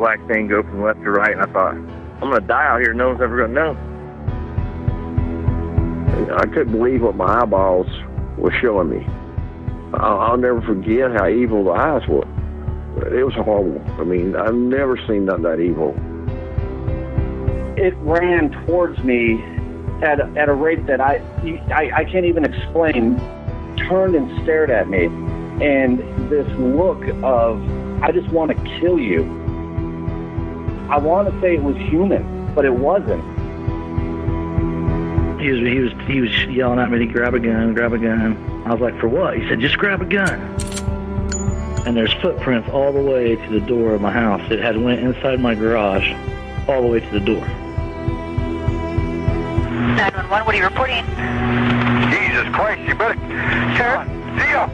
black thing go from left to right, and I thought, I'm going to die out here. No one's ever going to know. I couldn't believe what my eyeballs were showing me. I'll never forget how evil the eyes were. It was horrible. I mean, I've never seen nothing that evil. It ran towards me at a rate that I can't even explain. Turned and stared at me, and this look of, I just want to kill you. I want to say it was human, but it wasn't. He was yelling at me to grab a gun, grab a gun. I was like, for what? He said, just grab a gun. And there's footprints all the way to the door of my house. It had went inside my garage, all the way to the door. 911, what are you reporting? Jesus Christ, you better... Sir? Zia!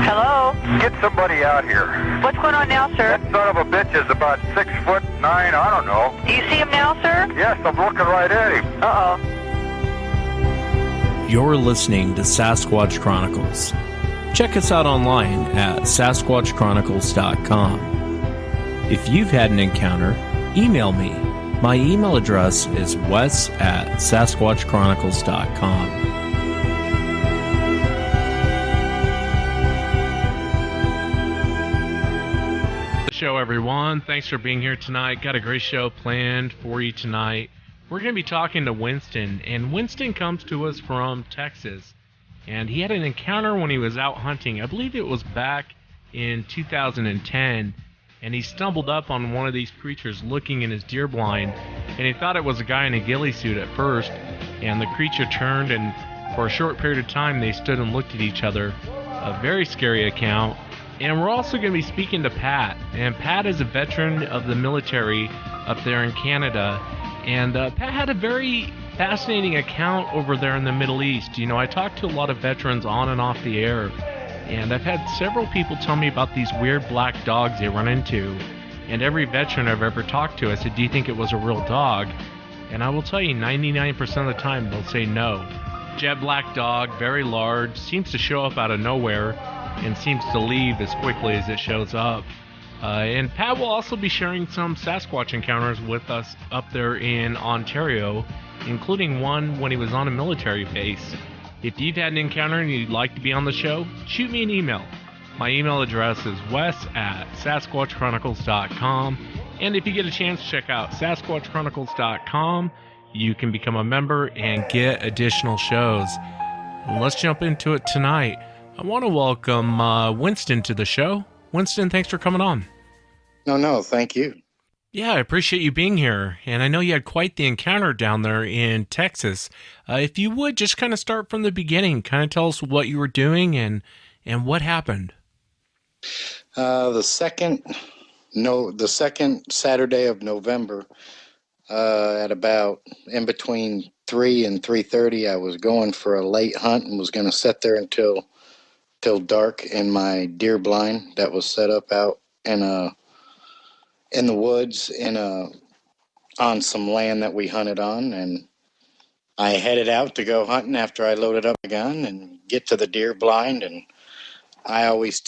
Hello? Get somebody out here. What's going on now, sir? That son of a bitch is about 6'9", I don't know. Do you see him now, sir? Yes, I'm looking right at him. Uh-oh. You're listening to Sasquatch Chronicles. Check us out online at sasquatchchronicles.com. If you've had an encounter, email me. My email address is wes@sasquatchchronicles.com. Show, everyone. Thanks for being here tonight. Got a great show planned for you tonight. We're going to be talking to Winston, and Winston comes to us from Texas, and he had an encounter when he was out hunting. I believe it was back in 2010, and he stumbled up on one of these creatures looking in his deer blind, and he thought it was a guy in a ghillie suit at first, and the creature turned, and for a short period of time they stood and looked at each other. A very scary account. And we're also going to be speaking to Pat, and Pat is a veteran of the military up there in Canada. And Pat had a very fascinating account over there in the Middle East. You know, I talked to a lot of veterans on and off the air, and I've had several people tell me about these weird black dogs they run into. And every veteran I've ever talked to, I said, do you think it was a real dog? And I will tell you, 99% of the time, they'll say no. Jet black dog, very large, seems to show up out of nowhere, and seems to leave as quickly as it shows up. And Pat will also be sharing some Sasquatch encounters with us up there in Ontario, including one when he was on a military base. If you've had an encounter and you'd like to be on the show, shoot me an email. My email address is wes@sasquatchchronicles.com. And if you get a chance to check out sasquatchchronicles.com, you can become a member and get additional shows. Let's jump into it tonight. I want to welcome Winston to the show. Winston, thanks for coming on. No, thank you. Yeah, I appreciate you being here. And I know you had quite the encounter down there in Texas. If you would, just kind of start from the beginning. Kind of tell us what you were doing and what happened. The second Saturday of November, at about in between 3 and 3:30, I was going for a late hunt and was going to sit there until dark in my deer blind that was set up out in the woods on some land that we hunted on. And I headed out to go hunting after I loaded up my gun and get to the deer blind. And I always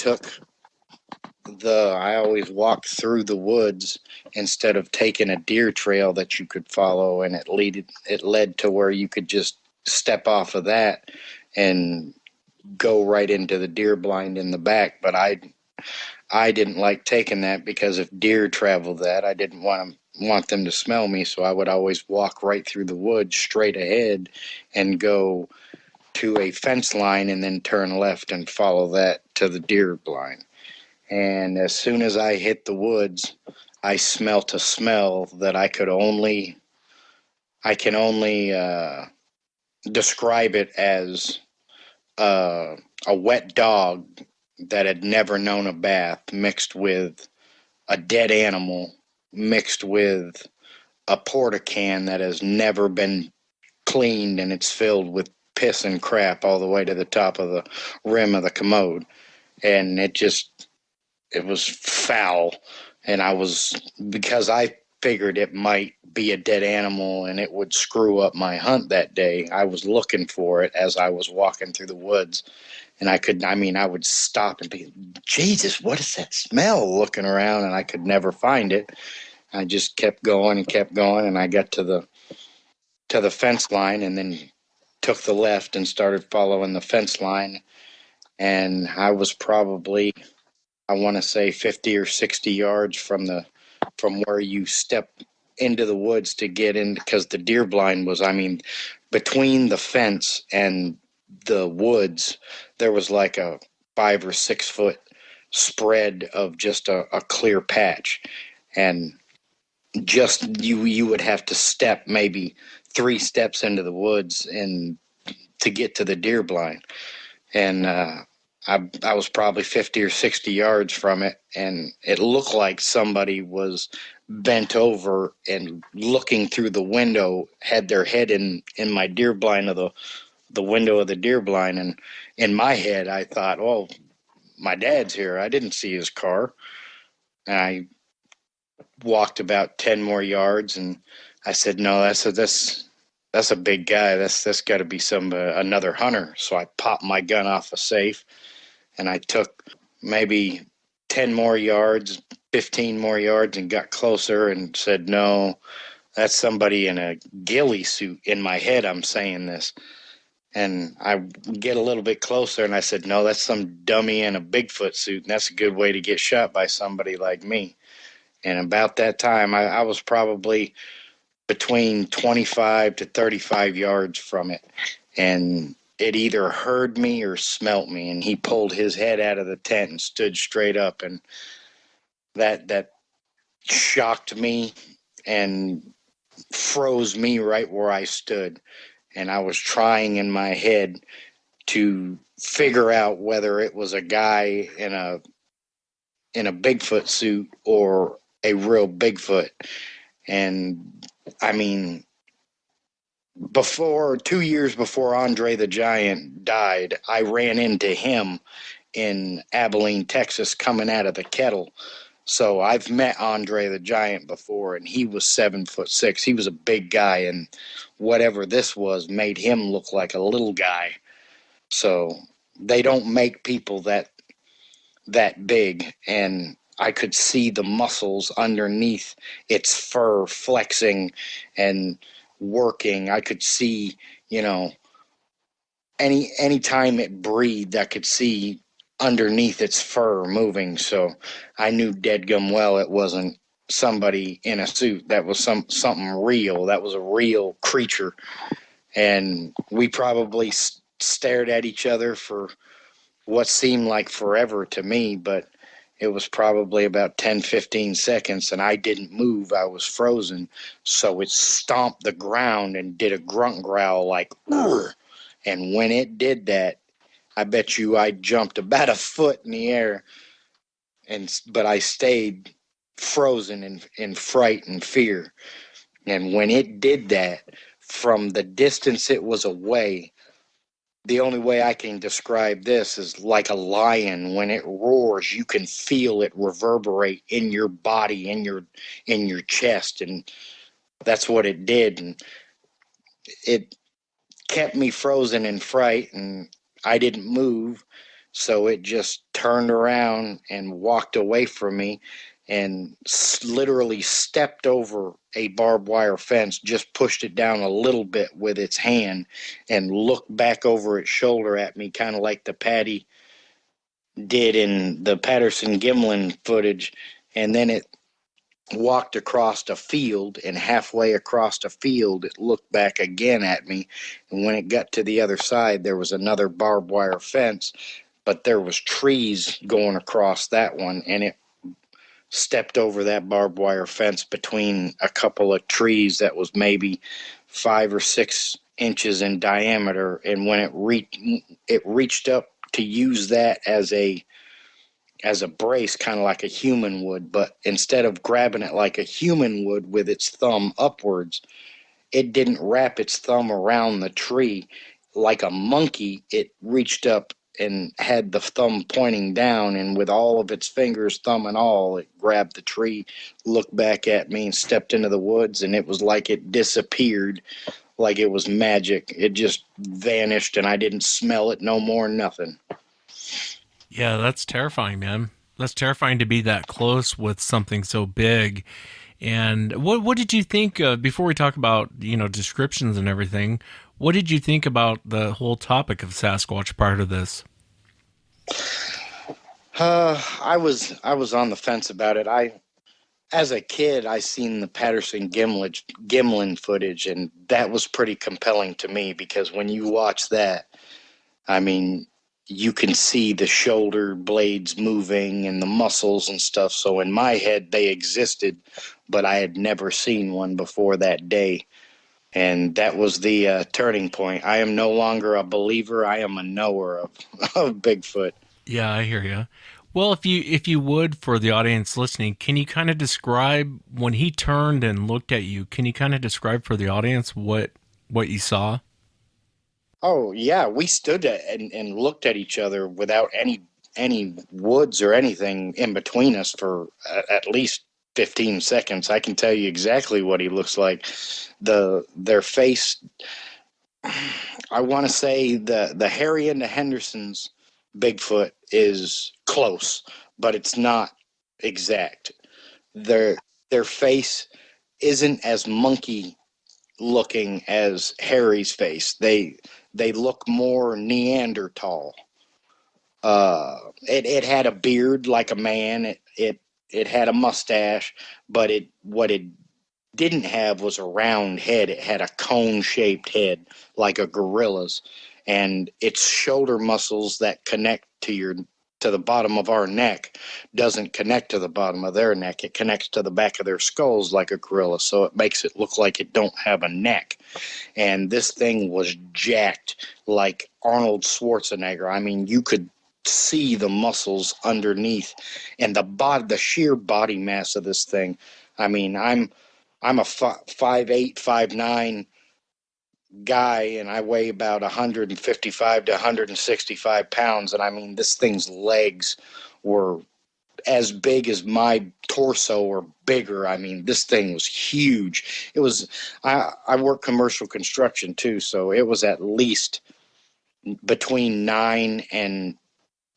walked through the woods instead of taking a deer trail that you could follow, and it led to where you could just step off of that and go right into the deer blind in the back. But I didn't like taking that, because if deer traveled that, I didn't want them to smell me. So I would always walk right through the woods straight ahead and go to a fence line and then turn left and follow that to the deer blind. And as soon as I hit the woods, I smelt a smell that I can only describe it as a wet dog that had never known a bath, mixed with a dead animal, mixed with a porta can that has never been cleaned, and it's filled with piss and crap all the way to the top of the rim of the commode. And it was foul. And because I figured it might be a dead animal and it would screw up my hunt that day, I was looking for it as I was walking through the woods. And I would stop and be, Jesus, what is that smell? Looking around, and I could never find it. I just kept going, and I got to the fence line, and then took the left and started following the fence line. And I was probably, I want to say 50 or 60 yards from where you step into the woods to get in, because the deer blind was, between the fence and the woods, there was like a 5 or 6 foot spread of just a clear patch. And just you would have to step maybe 3 steps into the woods and to get to the deer blind. And I was probably 50 or 60 yards from it, and it looked like somebody was bent over and looking through the window, had their head in my deer blind of the window of the deer blind. And in my head, I thought, oh, my dad's here. I didn't see his car. And I walked about 10 more yards, and I said, no, that's a big guy. That's got to be another hunter. So I popped my gun off a safe, and I took maybe 10 more yards, 15 more yards, and got closer and said, no, that's somebody in a ghillie suit. In my head, I'm saying this. And I get a little bit closer, and I said, no, that's some dummy in a Bigfoot suit, and that's a good way to get shot by somebody like me. And about that time, I was probably between 25 to 35 yards from it. And it either heard me or smelt me. And he pulled his head out of the tent and stood straight up. And that shocked me and froze me right where I stood. And I was trying in my head to figure out whether it was a guy in a Bigfoot suit or a real Bigfoot. And 2 years before Andre the Giant died, I ran into him in Abilene, Texas, coming out of the kettle. So I've met Andre the Giant before, and he was 7'6". He was a big guy, and whatever this was made him look like a little guy. So they don't make people that big, and I could see the muscles underneath its fur flexing and working. I could see, any time it breathed, I could see underneath its fur moving. So I knew deadgum well it wasn't somebody in a suit. That was something real. That was a real creature. And we probably stared at each other for what seemed like forever to me, but it was probably about 10, 15 seconds, and I didn't move. I was frozen. So it stomped the ground and did a grunt growl like, "Urgh." And when it did that, I bet you I jumped about a foot in the air, but I stayed frozen in fright and fear. And when it did that, from the distance it was away, the only way I can describe this is like a lion. When it roars, you can feel it reverberate in your body, in your chest, and that's what it did. And it kept me frozen in fright, and I didn't move, so it just turned around and walked away from me and literally stepped over a barbed wire fence, just pushed it down a little bit with its hand and looked back over its shoulder at me, kind of like the Patty did in the Patterson-Gimlin footage. And then it walked across a field, and halfway across a field, it looked back again at me. And when it got to the other side, there was another barbed wire fence, but there was trees going across that one, and it stepped over that barbed wire fence between a couple of trees that was maybe 5 or 6 inches in diameter. And when it reached up to use that as a brace, kind of like a human would, but instead of grabbing it like a human would with its thumb upwards, it didn't wrap its thumb around the tree like a monkey. It reached up and had the thumb pointing down, and with all of its fingers, thumb and all, it grabbed the tree, looked back at me, and stepped into the woods. And it was like it disappeared, like it was magic. It just vanished, and I didn't smell it no more, nothing. Yeah, that's terrifying, man. That's terrifying to be that close with something so big. And what did you think before we talk about, descriptions and everything? What did you think about the whole topic of Sasquatch prior to this? I was on the fence about it. As a kid, I seen the Gimlin footage, and that was pretty compelling to me because when you watch that, I mean, you can see the shoulder blades moving and the muscles and stuff. So in my head, they existed, but I had never seen one before that day. And that was the turning point. I am no longer a believer. I am a knower of, of Bigfoot. Yeah, I hear you. Well, if you would, for the audience listening, can you kind of describe when he turned and looked at you? Can you kind of describe for the audience what you saw? Oh yeah, we stood and looked at each other without any woods or anything in between us for at least 15 seconds. I can tell you exactly what he looks like. Their face. I want to say the Harry and the Hendersons Bigfoot is close, but it's not exact. Their their face isn't as monkey looking as Harry's face. They look more Neanderthal. It had a beard like a man. It had a mustache, but what it didn't have was a round head. It had a cone shaped head like a gorilla's, and its shoulder muscles that connect to the bottom of our neck doesn't connect to the bottom of their neck. It connects to the back of their skulls like a gorilla, so it makes it look like it don't have a neck. And this thing was jacked like Arnold Schwarzenegger. I mean, you could see the muscles underneath and the sheer body mass of this thing. I mean, I'm a 5'8", 5'9" guy, and I weigh about 155 to 165 pounds. And I mean, this thing's legs were as big as my torso or bigger. I mean, this thing was huge. It was, I work commercial construction too, so it was at least between 9 and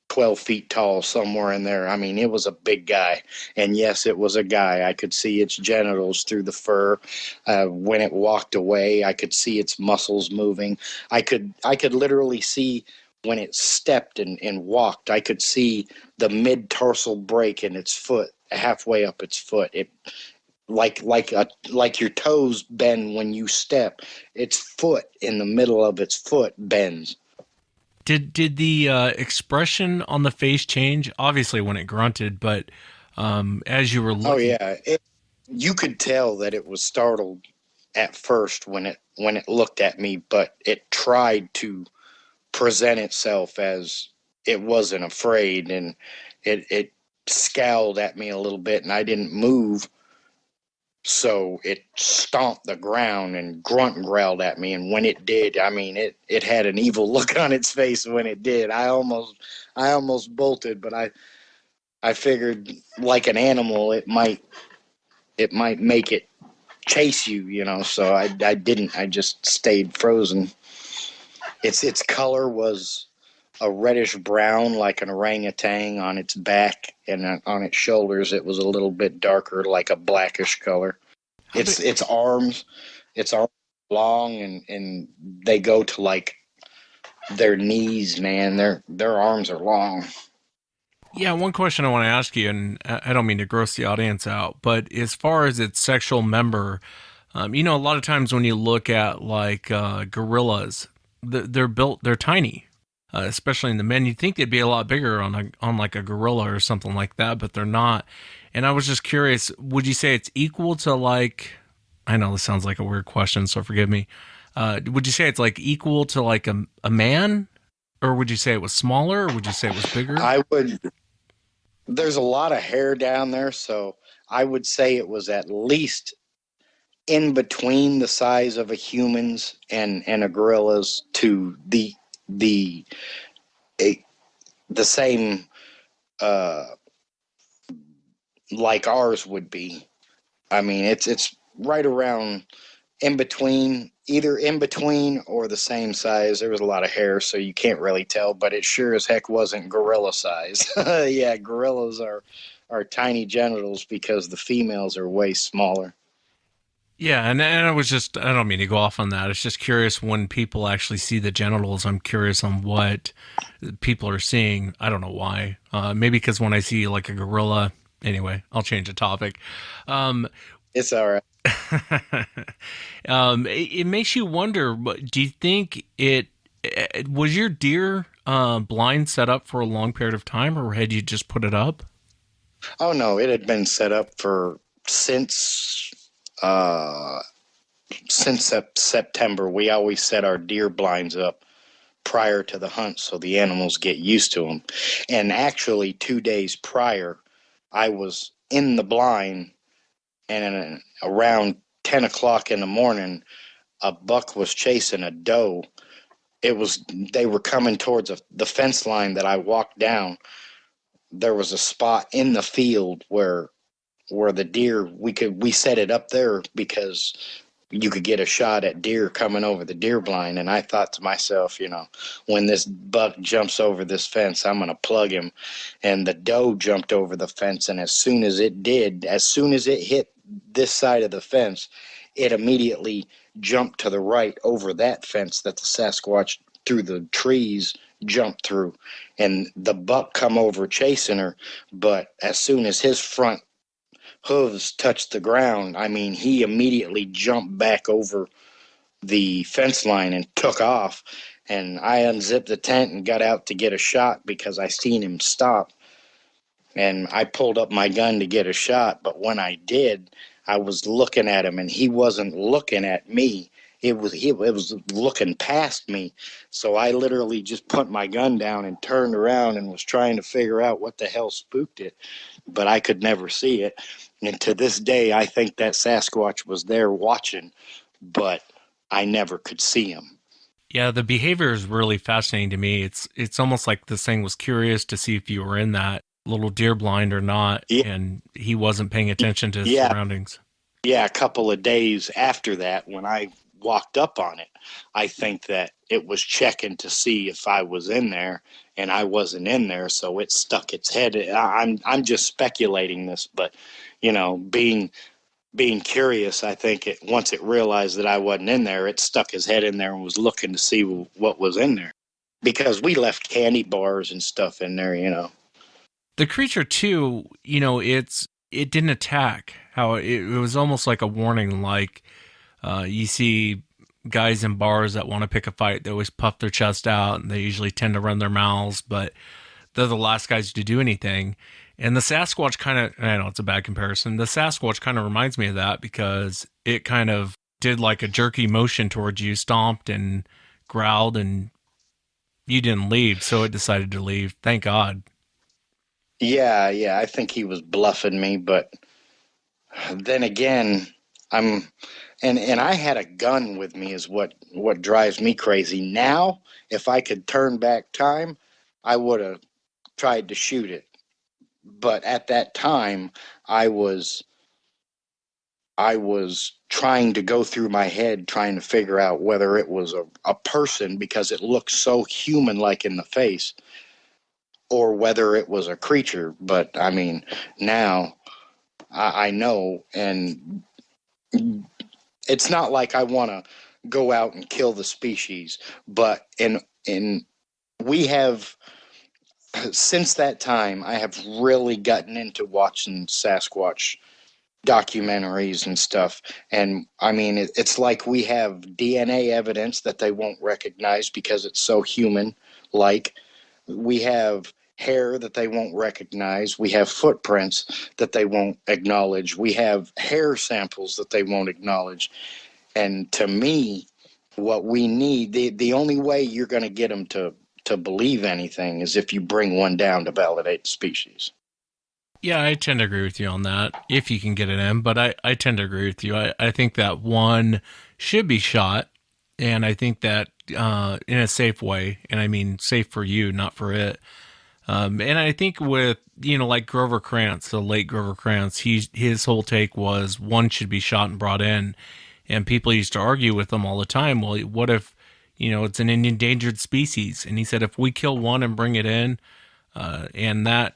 12 feet tall, somewhere in there. I mean, it was a big guy. And yes, it was a guy. I could see its genitals through the fur. When it walked away, I could see its muscles moving. I could literally see when it stepped and walked. I could see the mid tarsal break in its foot, halfway up its foot. It like your toes bend when you step. Its foot in the middle of its foot bends. Did the expression on the face change? Obviously, when it grunted, but as you were looking. Oh yeah, you could tell that it was startled at first when it looked at me, but it tried to present itself as it wasn't afraid, and it scowled at me a little bit, and I didn't move. So it stomped the ground and growled at me. And when it did, I mean, it had an evil look on its face when it did. I almost bolted, but I figured like an animal, it might make it chase you, so I didn't. I just stayed frozen. Its color was a reddish brown like an orangutan on its back, and on its shoulders it was a little bit darker like a blackish color. Its arms long, and they go to like their knees, man. Their arms are long. Yeah, one question I want to ask you, and I don't mean to gross the audience out, but as far as its sexual member, a lot of times when you look at like gorillas, they're tiny. Especially in the men, you'd think they'd be a lot bigger on like a gorilla or something like that, but they're not. And I was just curious, would you say it's equal to like, I know this sounds like a weird question, so forgive me. Would you say it's like equal to like a man, or would you say it was smaller, or would you say it was bigger? There's a lot of hair down there, so I would say it was at least in between the size of a human's and a gorilla's to the same like ours would be. I mean, it's right around in between, either in between or the same size. There was a lot of hair, so you can't really tell, but it sure as heck wasn't gorilla size. Yeah, gorillas are tiny genitals because the females are way smaller. Yeah, and I was just, I don't mean to go off on that. It's just curious when people actually see the genitals. I'm curious on what people are seeing. I don't know why. Maybe because when I see like a gorilla, anyway, I'll change the topic. It's all right. It makes you wonder, do you think it was your deer blind set up for a long period of time, or had you just put it up? Oh no, it had been set up for since September. We always set our deer blinds up prior to the hunt so the animals get used to them. And actually 2 days prior, I was in the blind, and around 10 o'clock in the morning, a buck was chasing a doe. They were coming towards the fence line that I walked down. There was a spot in the field where the deer, we set it up there because you could get a shot at deer coming over the deer blind. And I thought to myself, when this buck jumps over this fence, I'm going to plug him. And the doe jumped over the fence. And as soon as it hit this side of the fence, it immediately jumped to the right over that fence that the Sasquatch through the trees jumped through. And the buck come over chasing her. But as soon as his front hooves touched the ground, I mean, he immediately jumped back over the fence line and took off. And I unzipped the tent and got out to get a shot because I seen him stop. And I pulled up my gun to get a shot. But when I did, I was looking at him, and he wasn't looking at me. It was looking past me. So I literally just put my gun down and turned around and was trying to figure out what the hell spooked it. But I could never see it. And to this day, I think that Sasquatch was there watching, but I never could see him. Yeah, the behavior is really fascinating to me. It's almost like this thing was curious to see if you were in that little deer blind or not, yeah. And he wasn't paying attention to his surroundings. Yeah, a couple of days after that, when I walked up on it, I think that it was checking to see if I was in there, and I wasn't in there, so it stuck its head. I'm just speculating this, but being curious, I think once it realized that I wasn't in there, it stuck his head in there and was looking to see what was in there, because we left candy bars and stuff in there. The creature too, it didn't attack. How it was almost like a warning, like you see guys in bars that want to pick a fight, they always puff their chest out, and they usually tend to run their mouths, but they're the last guys to do anything. And the Sasquatch kind of, I know it's a bad comparison, the Sasquatch kind of reminds me of that, because it kind of did like a jerky motion towards you, stomped and growled, and you didn't leave, so it decided to leave. Thank God. Yeah, I think he was bluffing me, but then again, and I had a gun with me is what drives me crazy. Now, if I could turn back time, I would have tried to shoot it. But at that time, I was trying to go through my head, trying to figure out whether it was a person, because it looked so human-like in the face, or whether it was a creature. But, I mean, now I know, and it's not like I want to go out and kill the species, but we have, since that time, I have really gotten into watching Sasquatch documentaries and stuff. And I mean, it's like we have DNA evidence that they won't recognize because it's so human-like. We have hair that they won't recognize. We have footprints that they won't acknowledge. We have hair samples that they won't acknowledge. And to me, what we need, the only way you're going to get them to believe anything is if you bring one down to validate the species. Yeah, I tend to agree with you on that, if you can get it in, but I tend to agree with you. I think that one should be shot, and I think that in a safe way, and I mean safe for you, not for it. And I think with, like Grover Krantz, the late Grover Krantz, his whole take was one should be shot and brought in. And people used to argue with him all the time. Well, what if, it's an endangered species? And he said, if we kill one and bring it in, and that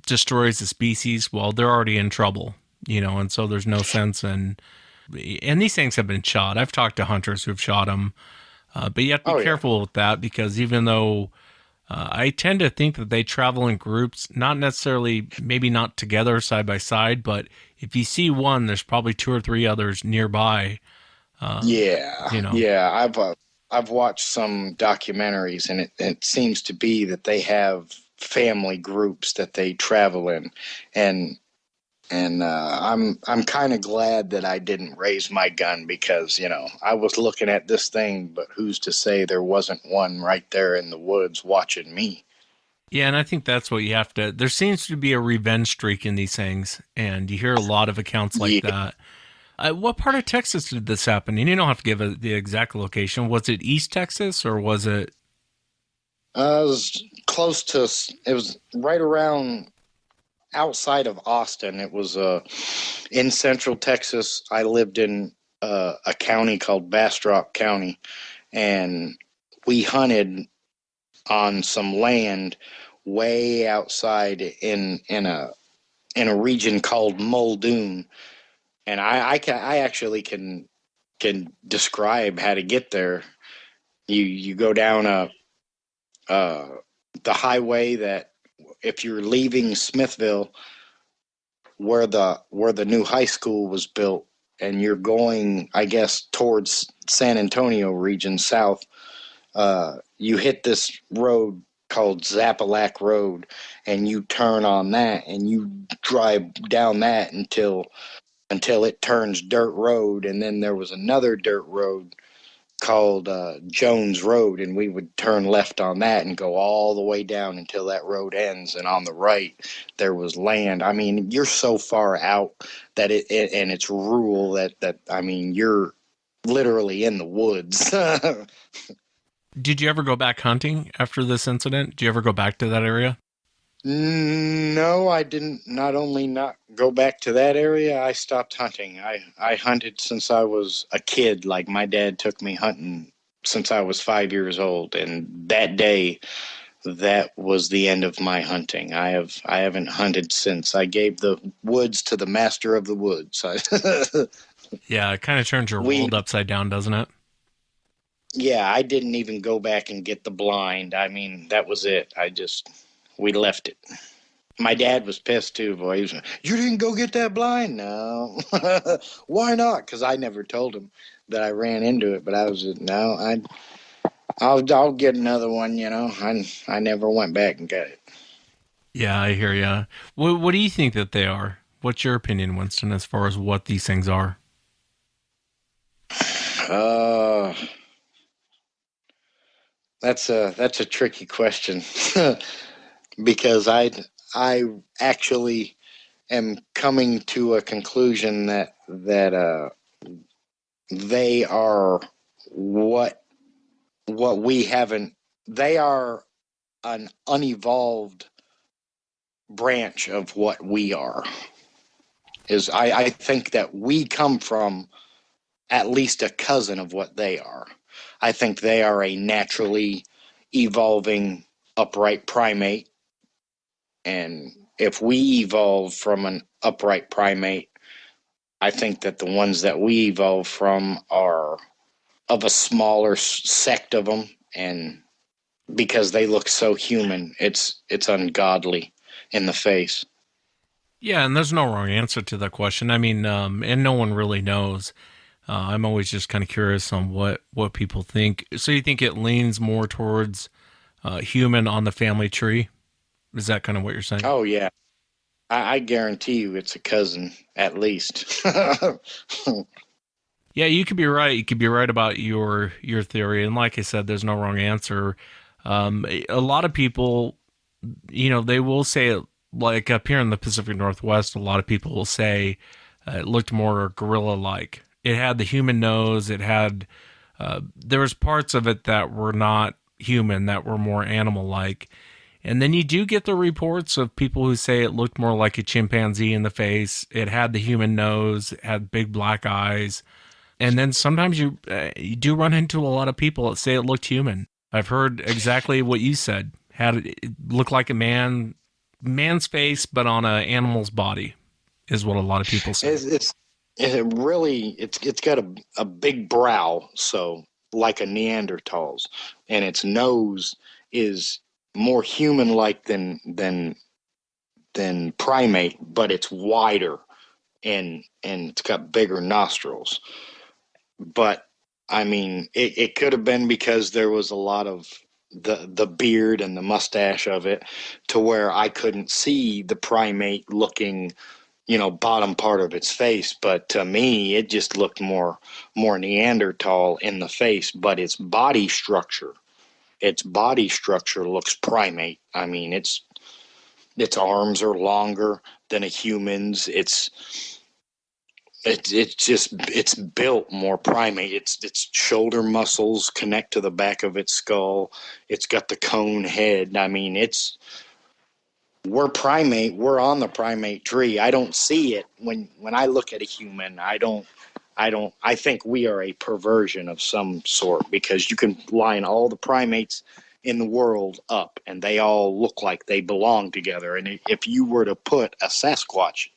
destroys the species, well, they're already in trouble, and so there's no sense in, and these things have been shot. I've talked to hunters who've shot them, but you have to be careful with that, because even though I tend to think that they travel in groups, not necessarily, maybe not together side by side, but if you see one, there's probably 2 or 3 others nearby. I've watched some documentaries, and it seems to be that they have family groups that they travel in, and I'm kind of glad that I didn't raise my gun, because I was looking at this thing, but who's to say there wasn't one right there in the woods watching me? Yeah, and I think that's what you have to. There seems to be a revenge streak in these things, and you hear a lot of accounts like that. What part of Texas did this happen? And you don't have to give the exact location. Was it East Texas, or was it? It was close to. It was right around outside of Austin. It was in Central Texas. I lived in a county called Bastrop County, and we hunted on some land way outside in a region called Muldoon. And I actually can describe how to get there. You go down the highway that, if you're leaving Smithville, where the new high school was built, and you're going, I guess, towards San Antonio region south, you hit this road called Zappalac Road, and you turn on that, and you drive down that until it turns dirt road. And then there was another dirt road called Jones Road, and we would turn left on that and go all the way down until that road ends, and on the right there was land. I mean, you're so far out that and it's rural that I mean, you're literally in the woods. Did you ever go back hunting after this incident? Did you ever go back to that area? No, I didn't. Not only not go back to that area, I stopped hunting. I hunted since I was a kid. Like, my dad took me hunting since I was 5 years old, and that day, that was the end of my hunting. I haven't hunted since. I gave the woods to the master of the woods. Yeah, it kind of turns your world upside down, doesn't it? Yeah, I didn't even go back and get the blind. I mean, that was it. We left it. My dad was pissed too, boy. He was like, "You didn't go get that blind?" No. Why not? Because I never told him that I ran into it. But I was just, no, I'll get another one. I never went back and got it. Yeah, I hear ya. What do you think that they are? What's your opinion, Winston, as far as what these things are? That's a tricky question. Because I actually am coming to a conclusion that they are what we haven't. They are an unevolved branch of what we are. I think that we come from at least a cousin of what they are. I think they are a naturally evolving upright primate. And if we evolve from an upright primate, I think that the ones that we evolve from are of a smaller sect of them, and because they look so human, it's ungodly in the face. Yeah, and there's no wrong answer to that question. I mean, and no one really knows. I'm always just kind of curious on what people think. So you think it leans more towards human on the family tree? Is that kind of what you're saying? Oh, yeah. I guarantee you it's a cousin, at least. Yeah, you could be right. You could be right about your theory. And like I said, there's no wrong answer. A lot of people, they will say it, like up here in the Pacific Northwest, a lot of people will say it looked more gorilla-like. It had the human nose. It had, there was parts of it that were not human, that were more animal-like. And then you do get the reports of people who say it looked more like a chimpanzee in the face. It had the human nose. It had big black eyes. And then sometimes you do run into a lot of people that say it looked human. I've heard exactly what you said. It looked like a man's face, but on an animal's body, is what a lot of people say. It's got a big brow, so like a Neanderthal's, and its nose is more human-like than primate, but it's wider and it's got bigger nostrils. But I mean, it could have been because there was a lot of the beard and the mustache of it, to where I couldn't see the primate looking, bottom part of its face. But to me, it just looked more Neanderthal in the face. But its body structure looks primate. I mean, its arms are longer than a human's. It's built more primate. Its shoulder muscles connect to the back of its skull. It's got the cone head. I mean, we're primate. We're on the primate tree. I don't see it when I look at a human. I think we are a perversion of some sort, because you can line all the primates in the world up and they all look like they belong together. And if you were to put a Sasquatch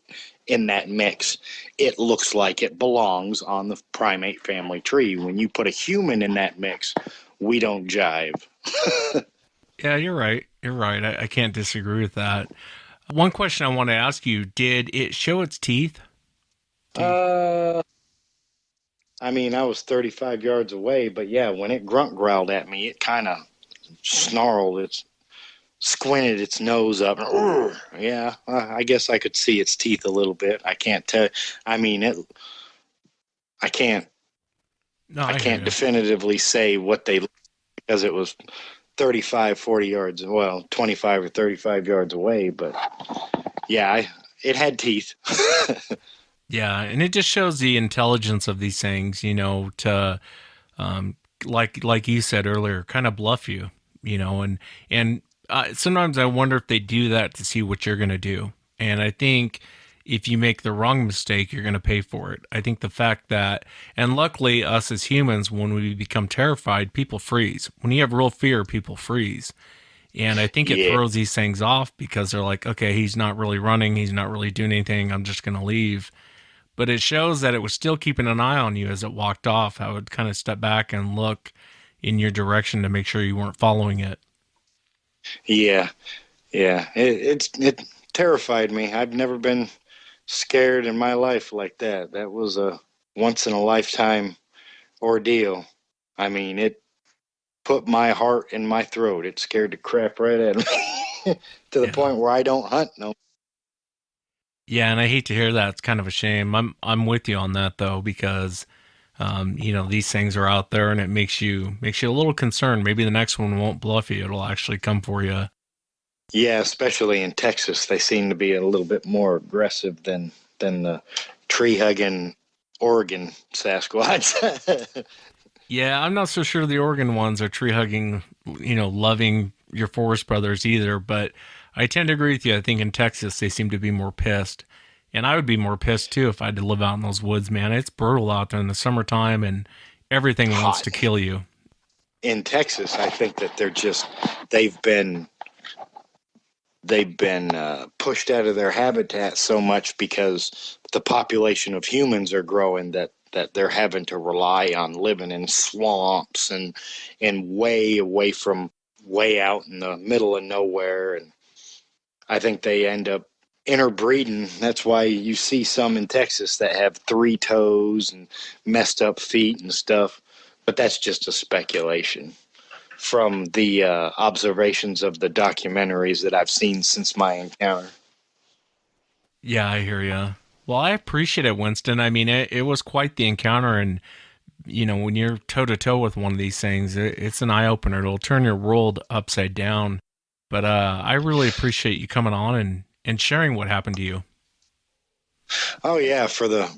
in that mix, it looks like it belongs on the primate family tree. When you put a human in that mix, we don't jive. Yeah, you're right. You're right. I can't disagree with that. One question I want to ask you, did it show its teeth? I mean, I was 35 yards away, but yeah, when it grunt growled at me, it kind of snarled. It squinted its nose up. Yeah, I guess I could see its teeth a little bit. I can't tell. I mean, I can't definitively say what they look like, because it was 35, 40 yards, 25 or 35 yards away. But yeah, it had teeth. Yeah, and it just shows the intelligence of these things, to, like you said earlier, kind of bluff you, and sometimes I wonder if they do that to see what you're going to do. And I think if you make the wrong mistake, you're going to pay for it. I think the fact that, and luckily us as humans, when we become terrified, people freeze. When you have real fear, people freeze. And I think it throws these things off, because they're like, okay, he's not really running. He's not really doing anything. I'm just going to leave. But it shows that it was still keeping an eye on you as it walked off. I would kind of step back and look in your direction to make sure you weren't following it. Yeah. It terrified me. I've never been scared in my life like that. That was a once in a lifetime ordeal. I mean, it put my heart in my throat. It scared the crap right out of me to the point where I don't hunt no. Yeah, and I hate to hear that. It's kind of a shame. I'm with you on that though, because these things are out there, and it makes you a little concerned. Maybe the next one won't bluff you; it'll actually come for you. Yeah, especially in Texas, they seem to be a little bit more aggressive than the tree hugging Oregon Sasquatch. Yeah, I'm not so sure the Oregon ones are tree hugging, loving your forest brothers either, but I tend to agree with you. I think in Texas, they seem to be more pissed. And I would be more pissed too if I had to live out in those woods, man. It's brutal out there in the summertime, and everything wants to kill you. In Texas, I think that they've been pushed out of their habitat so much because the population of humans are growing that they're having to rely on living in swamps and way away from way out in the middle of nowhere. And I think they end up interbreeding. That's why you see some in Texas that have 3 toes and messed up feet and stuff. But that's just a speculation from the observations of the documentaries that I've seen since my encounter. Yeah, I hear you. Well, I appreciate it, Winston. I mean, it was quite the encounter, and when you're toe to toe with one of these things, it's an eye opener. It'll turn your world upside down. But I really appreciate you coming on and sharing what happened to you. Oh yeah, for the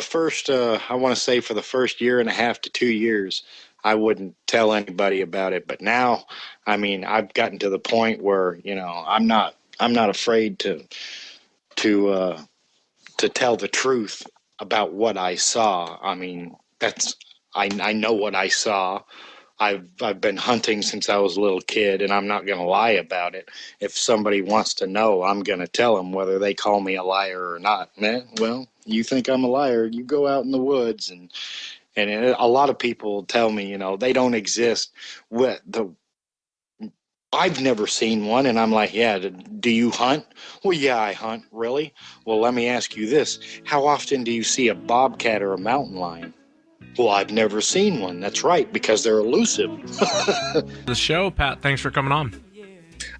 first I want to say for the first year and a half to 2 years, I wouldn't tell anybody about it. But now, I mean, I've gotten to the point where I'm not afraid to tell the truth about what I saw. I mean, I know what I saw. I've been hunting since I was a little kid, and I'm not going to lie about it. If somebody wants to know, I'm going to tell them, whether they call me a liar or not. Well, you think I'm a liar? You go out in the woods, and a lot of people tell me, they don't exist. I've never seen one, and I'm like, yeah. Do you hunt? Well, yeah, I hunt. Really? Well, let me ask you this: how often do you see a bobcat or a mountain lion? Well, I've never seen one. That's right, because they're elusive. The show, Pat, thanks for coming on.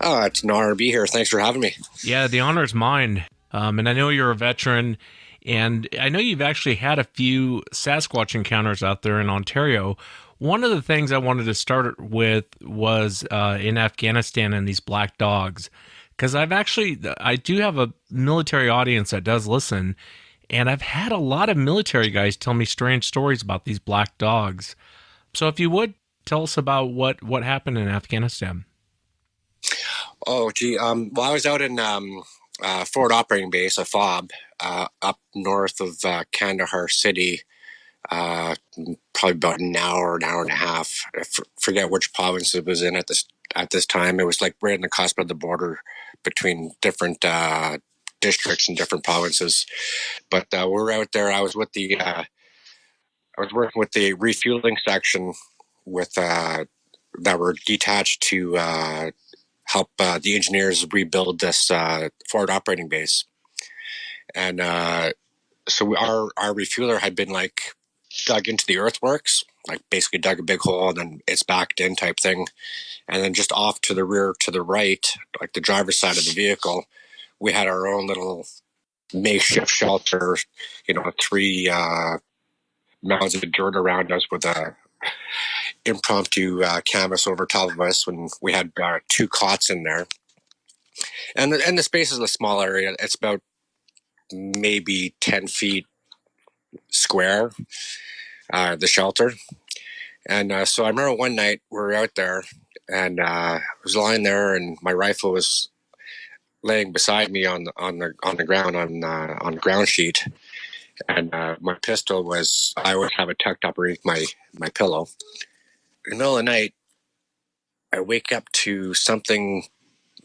Oh, it's an honor to be here. Thanks for having me. Yeah, the honor is mine. And I know you're a veteran, and I know you've actually had a few Sasquatch encounters out there in Ontario. One of the things I wanted to start with was in Afghanistan and these black dogs, because I do have a military audience that does listen, and I've had a lot of military guys tell me strange stories about these black dogs. So if you would, tell us about what happened in Afghanistan. Oh, gee. Well, I was out in Forward Operating Base, a FOB, up north of Kandahar City, probably about an hour and a half. I forget which province it was in at this time. It was like right on the cusp of the border between different districts and different provinces. But we're out there. I was working with the refueling section that were detached to help the engineers rebuild this forward operating base. And so our refueler had been like dug into the earthworks, like basically dug a big hole and then it's backed in type thing. And then just off to the rear, to the right, like the driver's side of the vehicle, we had our own little makeshift shelter, 3 mounds of dirt around us with a impromptu canvas over top of us, when we had 2 cots in there. And the space is a small area. It's about maybe 10 feet square, the shelter. And so I remember one night we were out there, and I was lying there, and my rifle was laying beside me on the ground on the ground sheet, and my pistol was, I would have it tucked up underneath my pillow. In the middle of the night, I wake up to something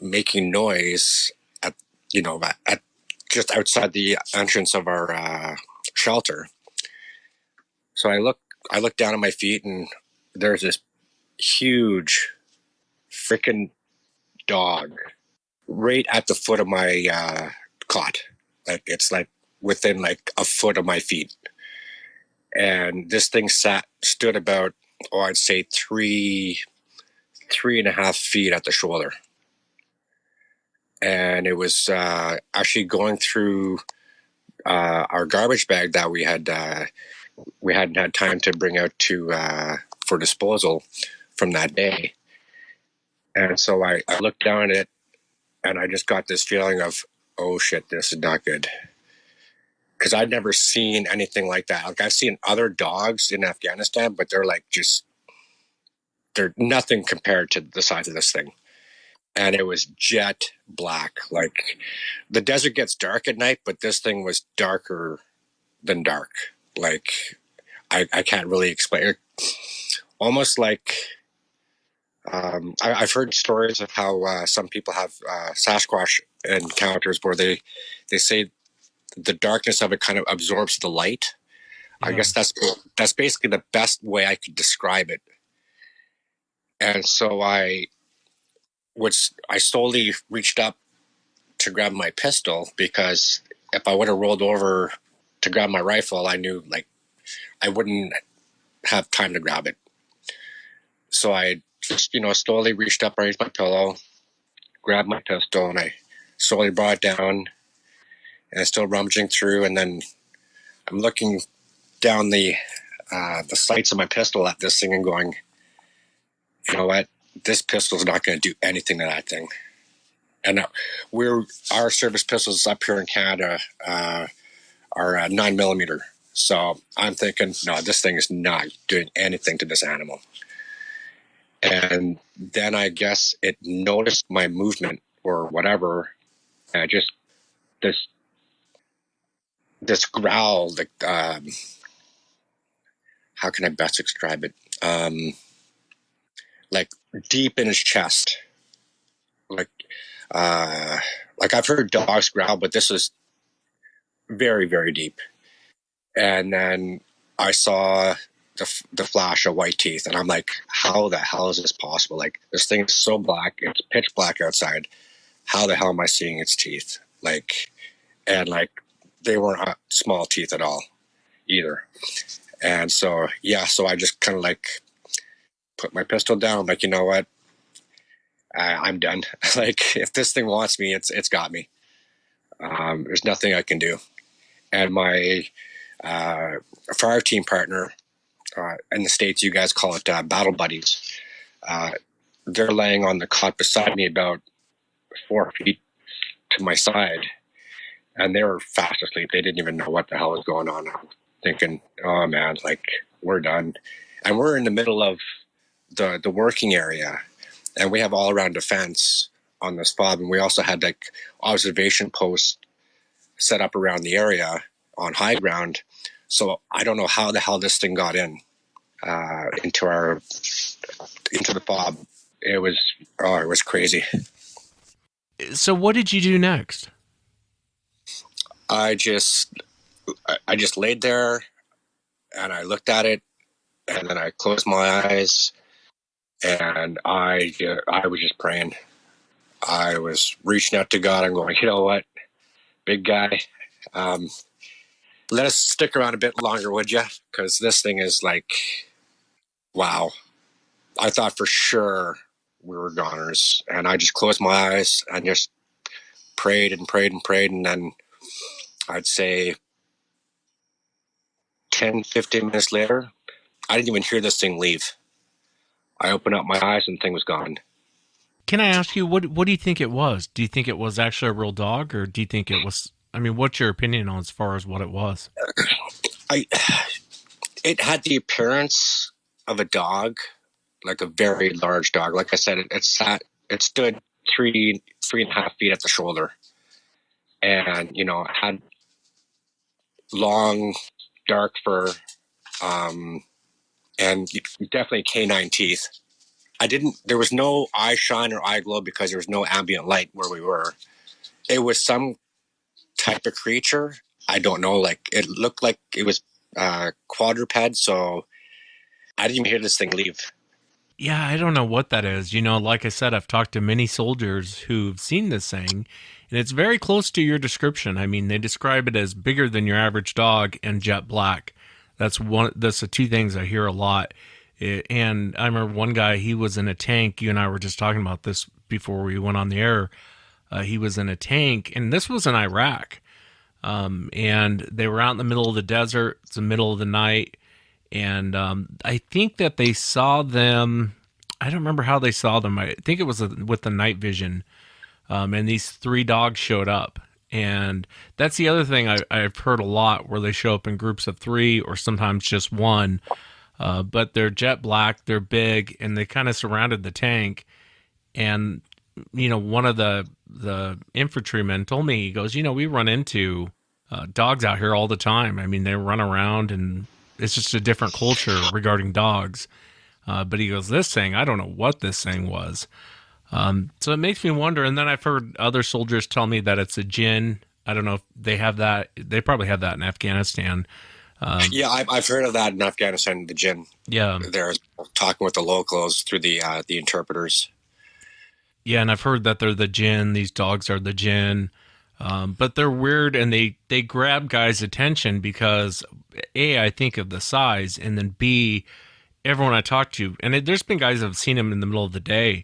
making noise at just outside the entrance of our shelter. So I look down at my feet, and there's this huge freaking dog right at the foot of my cot. Like, it's like within like a foot of my feet. And this thing stood about, I'd say 3.5 feet at the shoulder. And it was actually going through our garbage bag that we hadn't had time to bring out for disposal from that day. And so I looked down at it, and I just got this feeling of, oh shit, this is not good. Because I'd never seen anything like that. Like, I've seen other dogs in Afghanistan, but they're nothing compared to the size of this thing. And it was jet black. Like, the desert gets dark at night, but this thing was darker than dark. Like, I can't really explain it. Almost like, I've heard stories of how some people have Sasquatch encounters where they say the darkness of it kind of absorbs the light. Yeah. I guess that's basically the best way I could describe it. And so I slowly reached up to grab my pistol, because if I would have rolled over to grab my rifle, I knew like I wouldn't have time to grab it. So I just, slowly reached up underneath my pillow, grabbed my pistol, and I slowly brought it down, and I'm still rummaging through. And then I'm looking down the sights of my pistol at this thing and going, you know what? This pistol's not going to do anything to that thing. And our service pistols up here in Canada are 9mm. So I'm thinking, no, this thing is not doing anything to this animal. And then I guess it noticed my movement or whatever, and just this growl, like how can I best describe it? Like deep in his chest. Like I've heard dogs growl, but this is very, very deep. And then I saw the flash of white teeth, and I'm like, how the hell is this possible? Like, this thing is so black, it's pitch black outside. How the hell am I seeing its teeth? Like, and like, they weren't small teeth at all either. And so, yeah, so I just kind of like put my pistol down. I'm like, you know what? I'm done. Like, if this thing wants me, it's got me. There's nothing I can do. And my fire team partner, in the States, you guys call it battle buddies. They're laying on the cot beside me about 4 feet to my side, and they were fast asleep. They didn't even know what the hell was going on. I'm thinking, oh man, like, we're done. And we're in the middle of the working area, and we have all around defense on this fob, and we also had like observation posts set up around the area on high ground. So I don't know how the hell this thing got into the fob. It was crazy. So what did you do next? I just laid there and I looked at it, and then I closed my eyes, and I was just praying. I was reaching out to God. I'm going, you know what, big guy, let us stick around a bit longer, would you? Because this thing is like, wow. I thought for sure we were goners. And I just closed my eyes and just prayed and prayed and prayed. And then I'd say 10, 15 minutes later, I didn't even hear this thing leave. I opened up my eyes and the thing was gone. Can I ask you, what do you think it was? Do you think it was actually a real dog, or do you think it was... I mean, what's your opinion on as far as what it was? It had the appearance of a dog, like a very large dog. Like I said, it stood 3.5 feet at the shoulder, and it had long, dark fur, and definitely canine teeth. There was no eye shine or eye glow because there was no ambient light where we were. It was some type of creature. I don't know. Like, it looked like it was quadruped, so I didn't even hear this thing leave. Yeah, I don't know what that is. Like I said, I've talked to many soldiers who've seen this thing, and it's very close to your description. I mean, they describe it as bigger than your average dog and jet black. That's the two things I hear a lot. And I remember one guy, he was in a tank. You and I were just talking about this before we went on the air. He was in a tank, and this was in Iraq. And they were out in the middle of the desert. It's the middle of the night. And I think that they saw them. I don't remember how they saw them. I think it was with the night vision. And these 3 dogs showed up. And that's the other thing I've heard a lot, where they show up in groups of 3 or sometimes just 1. But they're jet black, they're big, and they kind of surrounded the tank. And, one of the infantrymen told me, he goes, we run into dogs out here all the time. I mean, they run around, and it's just a different culture regarding dogs. But he goes, this thing, I don't know what this thing was. So it makes me wonder. And then I've heard other soldiers tell me that it's a jinn. I don't know if they have that. They probably have that in Afghanistan. Yeah, I've heard of that in Afghanistan, the jinn. Yeah. They're talking with the locals through the interpreters. Yeah, and I've heard that they're the jinn. These dogs are the jinn. But they're weird, and they grab guys' attention because, A, I think of the size, and then B, everyone I talk to, and there's been guys that have seen them in the middle of the day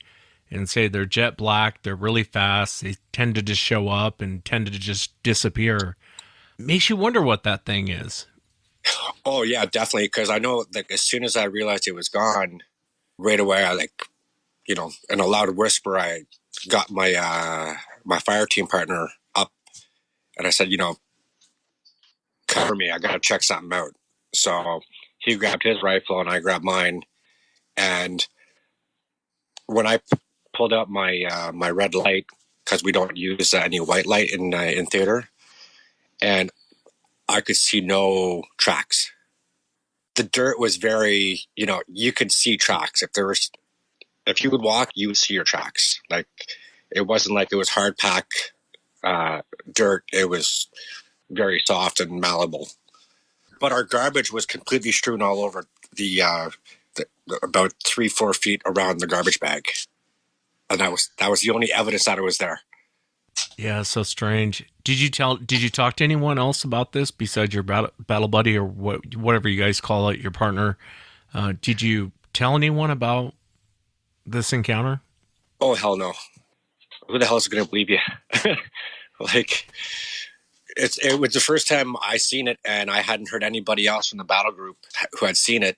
and say they're jet black, they're really fast, they tend to just show up and tend to just disappear. Makes you wonder what that thing is. Oh, yeah, definitely, because I know, like, as soon as I realized it was gone, right away, I, in a loud whisper, I got my my fire team partner up, and I said, cover me, I got to check something out. So he grabbed his rifle, and I grabbed mine, and when I pulled out my my red light, because we don't use any white light in theater, and I could see no tracks. the dirt was very, you could see tracks. If you would walk, you would see your tracks. Like, it wasn't like it was hard pack dirt. It was very soft and malleable. But our garbage was completely strewn all over the about 3-4 feet around the garbage bag, and that was the only evidence that it was there. Yeah, so strange. Did you talk to anyone else about this besides your battle buddy or whatever you guys call it, your partner? Did you tell anyone about this encounter? Oh, hell no. Who the hell is going to believe you? Like, it was the first time I seen it, and I hadn't heard anybody else from the battle group who had seen it.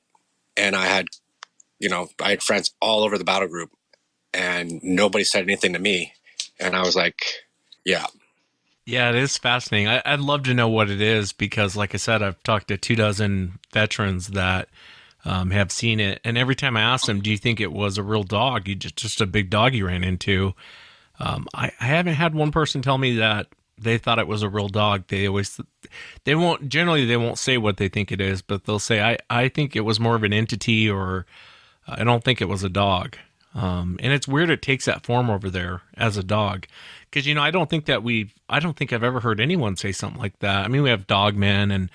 And I had friends all over the battle group, and nobody said anything to me. And I was like, yeah. Yeah, it is fascinating. I'd love to know what it is because, like I said, I've talked to 24 veterans that have seen it. And every time I ask them, do you think it was a real dog? Just a big dog you ran into. I haven't had one person tell me that they thought it was a real dog. They won't say what they think it is, but they'll say, I think it was more of an entity, or I don't think it was a dog. And it's weird it takes that form over there as a dog. Cause I don't think I've ever heard anyone say something like that. I mean, we have dog men and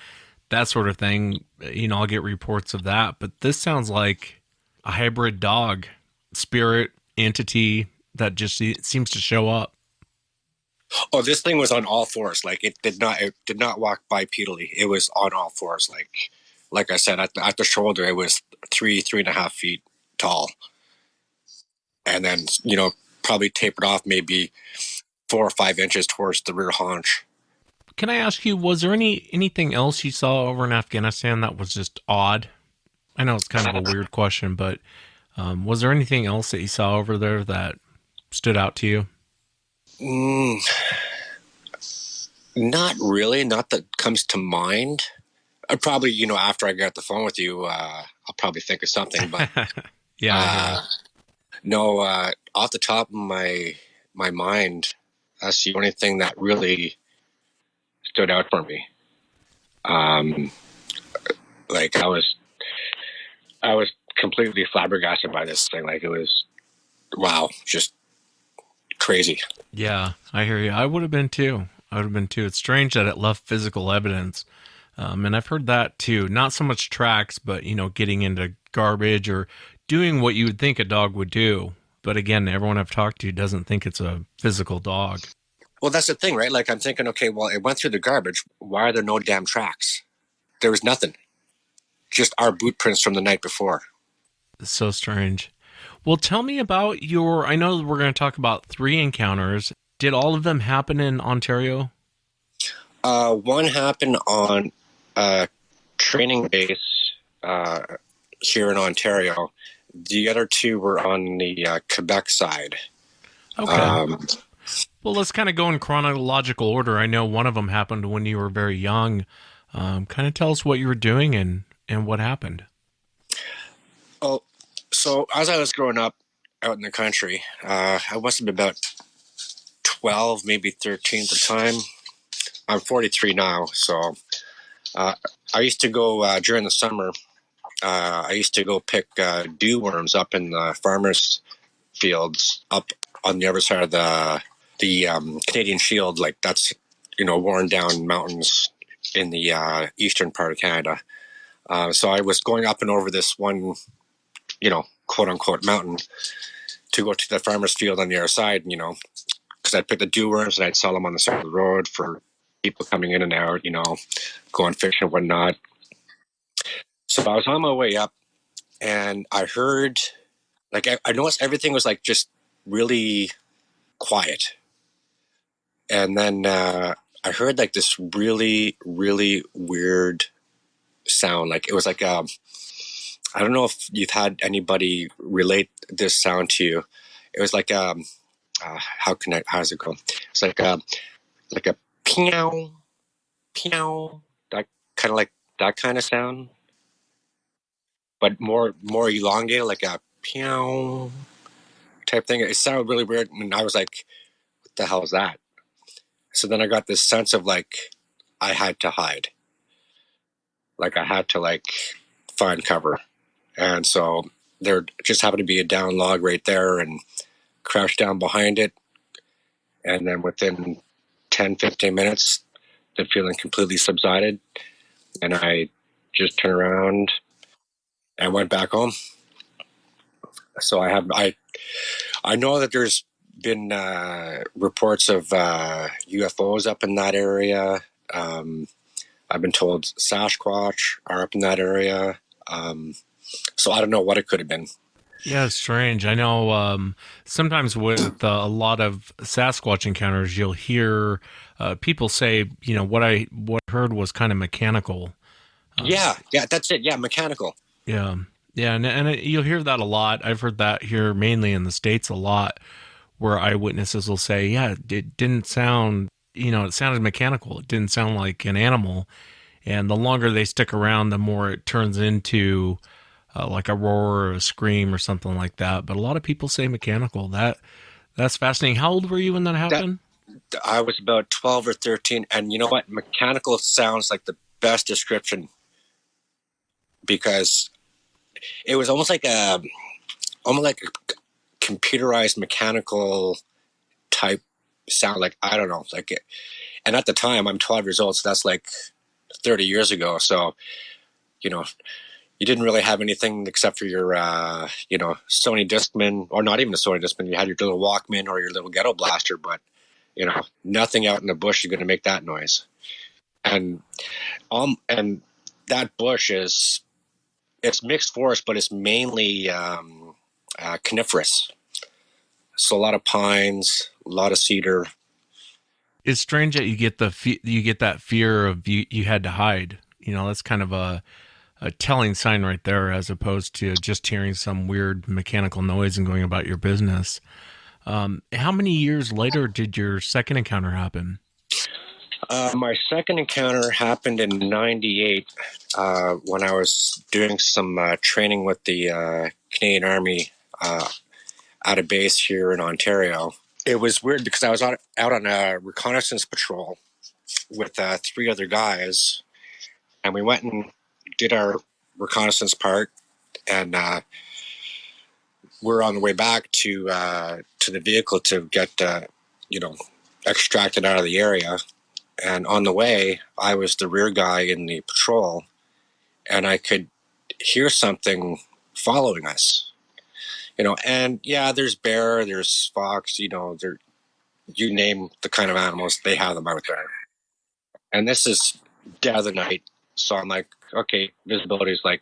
that sort of thing. I'll get reports of that, but this sounds like a hybrid dog spirit entity that just seems to show up. Oh, this thing was on all fours. Like, it did not walk bipedally. It was on all fours. Like I said, at the shoulder, it was 3.5 feet tall. And then, probably tapered off maybe 4 or 5 inches towards the rear haunch. Can I ask you, was there anything else you saw over in Afghanistan that was just odd? I know it's kind of a weird question, but was there anything else that you saw over there that stood out to you? Not really. Not that comes to mind. I probably, after I get off the phone with you, I'll probably think of something. But yeah. No, off the top of my mind, that's the only thing that really stood out for me. Like, I was completely flabbergasted by this thing. Like, it was, wow, just crazy. Yeah, I hear you. I would have been too. It's strange that it left physical evidence. And I've heard that too. Not so much tracks, but, getting into garbage or doing what you would think a dog would do. But again, everyone I've talked to doesn't think it's a physical dog. Well, that's the thing, right? Like, I'm thinking, okay, well, it went through the garbage. Why are there no damn tracks? There was nothing. Just our boot prints from the night before. It's so strange. Well, tell me about I know we're going to talk about 3 encounters. Did all of them happen in Ontario? One happened on a training base here in Ontario. The other 2 were on the Quebec side. Okay. Well, let's kind of go in chronological order. I know one of them happened when you were very young. Kind of tell us what you were doing and what happened. Oh, so as I was growing up out in the country, I must have been about 12, maybe 13 at the time. I'm 43 now, so I used to go during the summer. I used to go pick dew worms up in the farmers' fields up on the other side of the Canadian Shield. Like, that's worn down mountains in the eastern part of Canada. So I was going up and over this one, quote unquote mountain to go to the farmer's field on the other side, because I'd pick the dew worms and I'd sell them on the side of the road for people coming in and out, going fishing and whatnot. So I was on my way up and I heard, like, I noticed everything was like just really quiet. And then I heard like this really, really weird sound. Like, it was like, I don't know if you've had anybody relate this sound to you. It was like, how does it go? It's like a pew, pew, that kind of sound, but more elongated, like a pew type thing. It sounded really weird. And I was like, what the hell is that? So then I got this sense of like, I had to hide. Like, I had to like find cover. And so there just happened to be a down log right there, and crouched down behind it. And then within 10, 15 minutes, the feeling completely subsided. And I just turned around and went back home. So I know that there's been reports of UFOs up in that area. I've been told Sasquatch are up in that area. So I don't know what it could have been. Yeah, it's strange. I know sometimes with a lot of Sasquatch encounters, you'll hear people say, what I heard was kind of mechanical. Yeah, that's it. Yeah, mechanical. Yeah, and you'll hear that a lot. I've heard that here mainly in the States a lot, where eyewitnesses will say, yeah, it didn't sound, it sounded mechanical. It didn't sound like an animal. And the longer they stick around, the more it turns into like a roar or a scream or something like that. But a lot of people say mechanical. That's fascinating. How old were you when that happened? I was about 12 or 13. And you know what? Mechanical sounds like the best description, because it was almost like a computerized mechanical type sound. Like, I don't know, like it. And at the time, I'm 12 years old, so that's like 30 years ago. So, you didn't really have anything except for your, Sony Discman, or not even a Sony Discman. You had your little Walkman or your little ghetto blaster, but, nothing out in the bush is going to make that noise. And that bush it's mixed forest, but it's mainly coniferous. So a lot of pines, a lot of cedar. It's strange that you get that fear of you had to hide. That's kind of a telling sign right there, as opposed to just hearing some weird mechanical noise and going about your business. How many years later did your second encounter happen? My second encounter happened in '98 when I was doing some training with the Canadian Army at a base here in Ontario. It was weird because I was out on a reconnaissance patrol with 3 other guys, and we went and did our reconnaissance part, and we're on the way back to the vehicle to get extracted out of the area. And on the way, I was the rear guy in the patrol, and I could hear something following us. And yeah, there's bear, there's fox, you name the kind of animals, they have them out there. And this is dead of the night, so I'm like, okay, visibility is like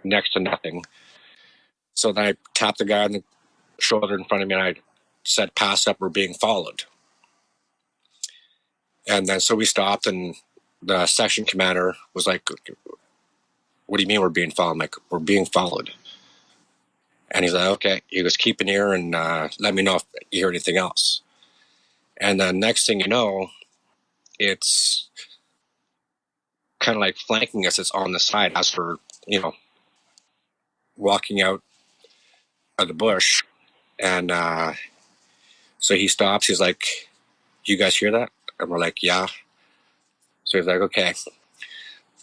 next to nothing. So then I tapped the guy on the shoulder in front of me, and I said, "Pass up, we're being followed." And then so we stopped, and the section commander was like, "What do you mean we're being followed?" I'm like, "We're being followed." And he's like, "Okay." He goes, "Keep an ear and let me know if you hear anything else." And then next thing you know, it's kind of like flanking us. It's on the side as we're, walking out of the bush. And so he stops. He's like, "You guys hear that?" And we're like, "Yeah." So he's like, "Okay.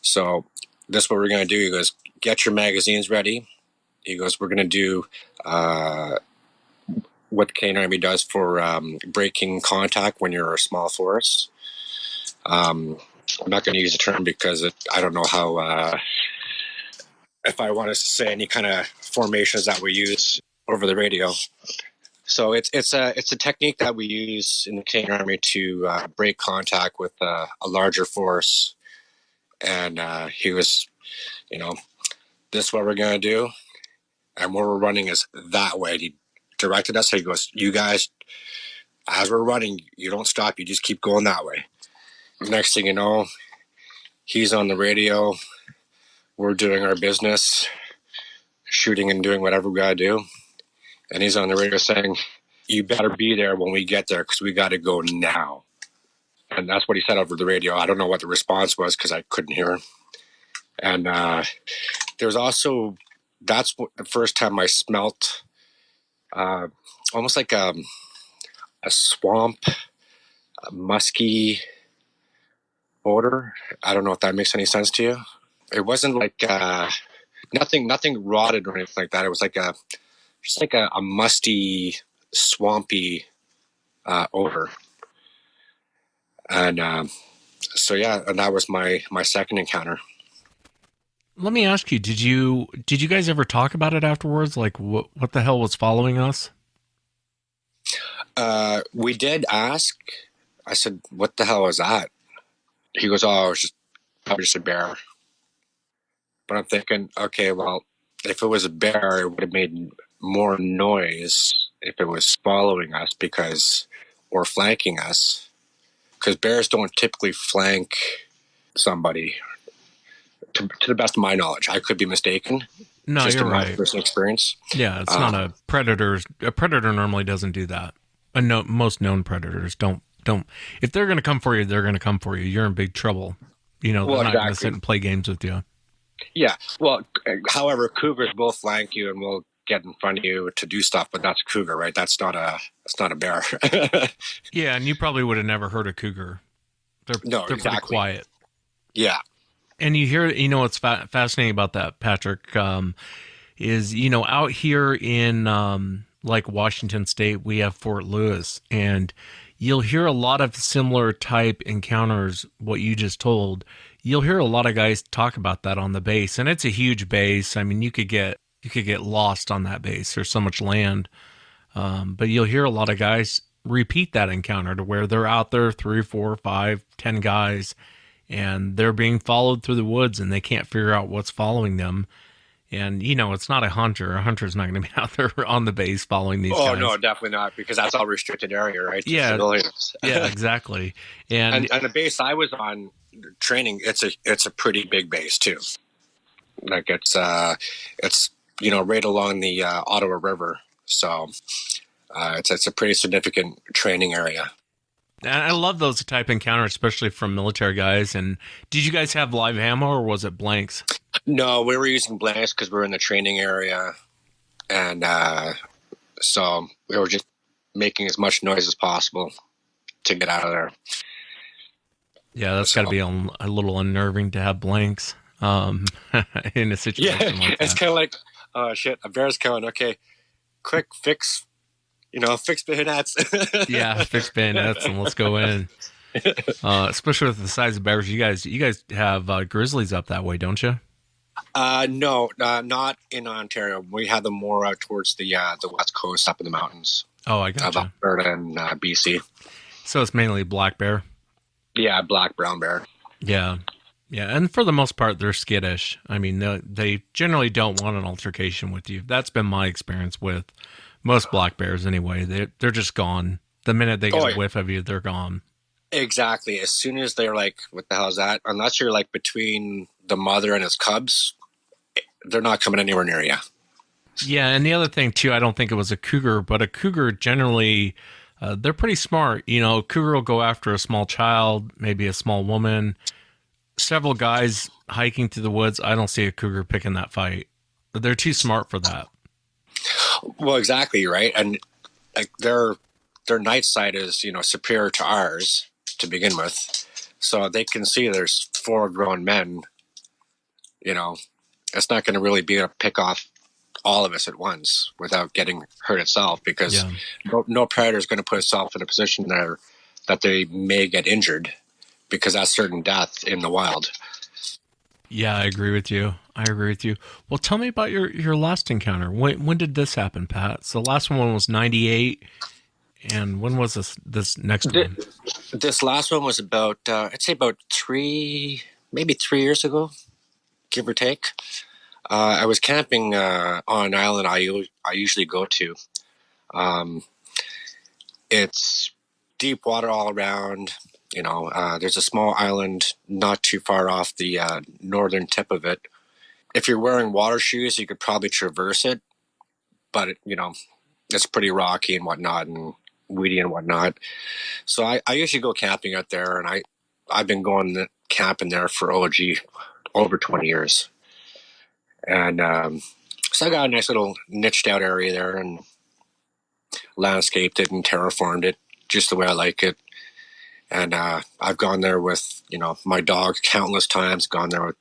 So this is what we're going to do." He goes, "Get your magazines ready." He goes, "We're going to do what the Canadian Army does for breaking contact when you're a small force." I'm not going to use the term because I don't know how, if I want to say any kind of formations that we use over the radio. So it's a technique that we use in the Canadian Army to break contact with a larger force. And he was, "This is what we're going to do. And where we're running is that way." He directed us. He goes, "You guys, as we're running, you don't stop. You just keep going that way." Next thing you know, he's on the radio. We're doing our business, shooting and doing whatever we got to do. And he's on the radio saying, "You better be there when we get there because we got to go now." And that's what he said over the radio. I don't know what the response was because I couldn't hear him. And there's also, that's the first time I smelt almost like a swamp, a musky odor. I don't know if that makes any sense to you. It wasn't like nothing rotted or anything like that. It was like just like a musty, swampy odor. And so yeah, and that was my second encounter. Let me ask you, did you guys ever talk about it afterwards? Like what the hell was following us? We did ask. I said, "What the hell was that?" He goes, "Oh, it was probably just a bear." But I'm thinking, okay, well, if it was a bear, it would have made more noise if it was following us or flanking us, because bears don't typically flank somebody. To the best of my knowledge, I could be mistaken. No, just you're in my right. personal experience. Yeah, it's not a predator. A predator normally doesn't do that. Most known predators don't. If they're going to come for you, they're going to come for you. You're in big trouble. They're not going to sit and play games with you. Yeah. Well, however, cougars will flank you and will get in front of you to do stuff, but that's a cougar, right? That's not a bear. Yeah, and you probably would have never heard a cougar. They're exactly. pretty quiet. Yeah. And you hear, what's fascinating about that, Patrick, is, out here in like Washington State, we have Fort Lewis, and you'll hear a lot of similar type encounters, what you just told. You'll hear a lot of guys talk about that on the base, and it's a huge base. I mean, you could get lost on that base. There's so much land. But you'll hear a lot of guys repeat that encounter to where they're out there 3, 4, 5, 10 guys, and they're being followed through the woods and they can't figure out what's following them. And, it's not a hunter. A hunter's not going to be out there on the base following these guys. Oh, no, definitely not, because that's all restricted area, right? Yeah, yeah, exactly. And the base I was on training, it's a pretty big base too. Like it's right along the Ottawa River. So it's a pretty significant training area. I love those type encounters, especially from military guys. And did you guys have live ammo or was it blanks? No, we were using blanks because we're in the training area. And so we were just making as much noise as possible to get out of there. Yeah, that's got to be a little unnerving to have blanks in a situation like that. It's kind of like, oh, shit, a bear's coming. Okay, quick, fix bayonets. Yeah, fix bayonets and let's go in. Especially with the size of bears, you guys have grizzlies up that way, don't you? No, not in Ontario. We have them more towards the west coast, up in the mountains. Oh, I gotcha. Of Alberta and BC. So it's mainly black bear. Yeah, brown bear. Yeah, and for the most part, they're skittish. I mean, they generally don't want an altercation with you. That's been my experience with most black bears anyway. They're just gone. The minute they get a whiff of you, they're gone. Exactly. As soon as they're like, what the hell is that? Unless you're like between the mother and his cubs, they're not coming anywhere near you. Yeah, and the other thing, too, I don't think it was a cougar, but a cougar generally, they're pretty smart. A cougar will go after a small child, maybe a small woman. Several guys hiking through the woods, I don't see a cougar picking that fight. They're too smart for that. Well, exactly, right? And like their night sight is, superior to ours to begin with. So they can see there's 4 grown men, it's not going to really be able to pick off all of us at once without getting hurt itself, because no predator is going to put itself in a position there that they may get injured, because that's certain death in the wild. Yeah, I agree with you. Well, tell me about your last encounter. When did this happen, Pat? So the last one was 98. And when was this next one? This last one was about, I'd say about 3 years ago, give or take. I was camping on an island I usually go to. It's deep water all around. There's a small island not too far off the northern tip of it. If you're wearing water shoes, you could probably traverse it, but it's pretty rocky and whatnot, and weedy and whatnot. So I usually go camping out there, and I've been going camping there for over 20 years. And so I got a nice little niched out area there and landscaped it and terraformed it just the way I like it. And I've gone there with, my dog countless times, gone there with,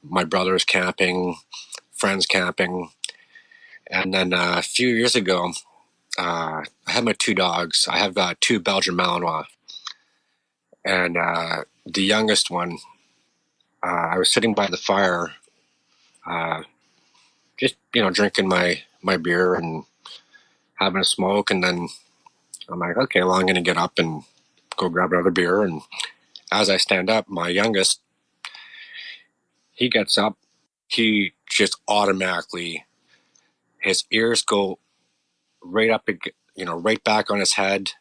my brothers camping, friends camping. And then a few years ago, I had my 2 dogs. I have 2 Belgian Malinois. And the youngest one, I was sitting by the fire, just, drinking my beer and having a smoke. And then I'm like, okay, well, I'm going to get up and go grab another beer. And as I stand up, my youngest, he gets up. He just automatically, his ears go right up, right back on his head,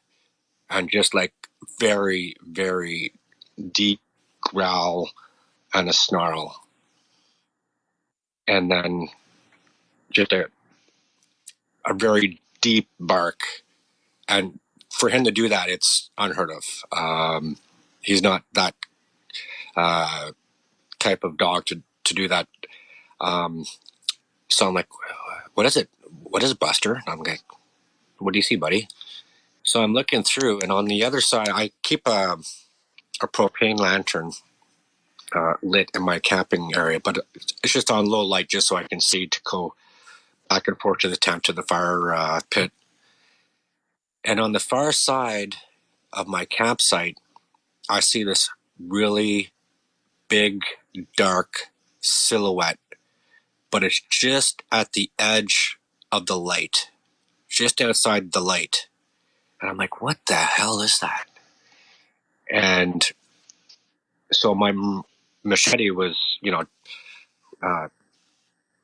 and just like very, very deep growl and a snarl. And then just a very deep bark. And for him to do that, it's unheard of. He's not that type of dog to do that. So I'm like, what is it? What is it, Buster? And I'm like, what do you see, buddy? So I'm looking through, and on the other side, I keep a propane lantern lit in my camping area, but it's just on low light just so I can see to go back and forth to the tent, to the fire pit. And on the far side of my campsite, I see this really big, dark silhouette, but it's just at the edge of the light, just outside the light. And I'm like, what the hell is that? And so my machete was,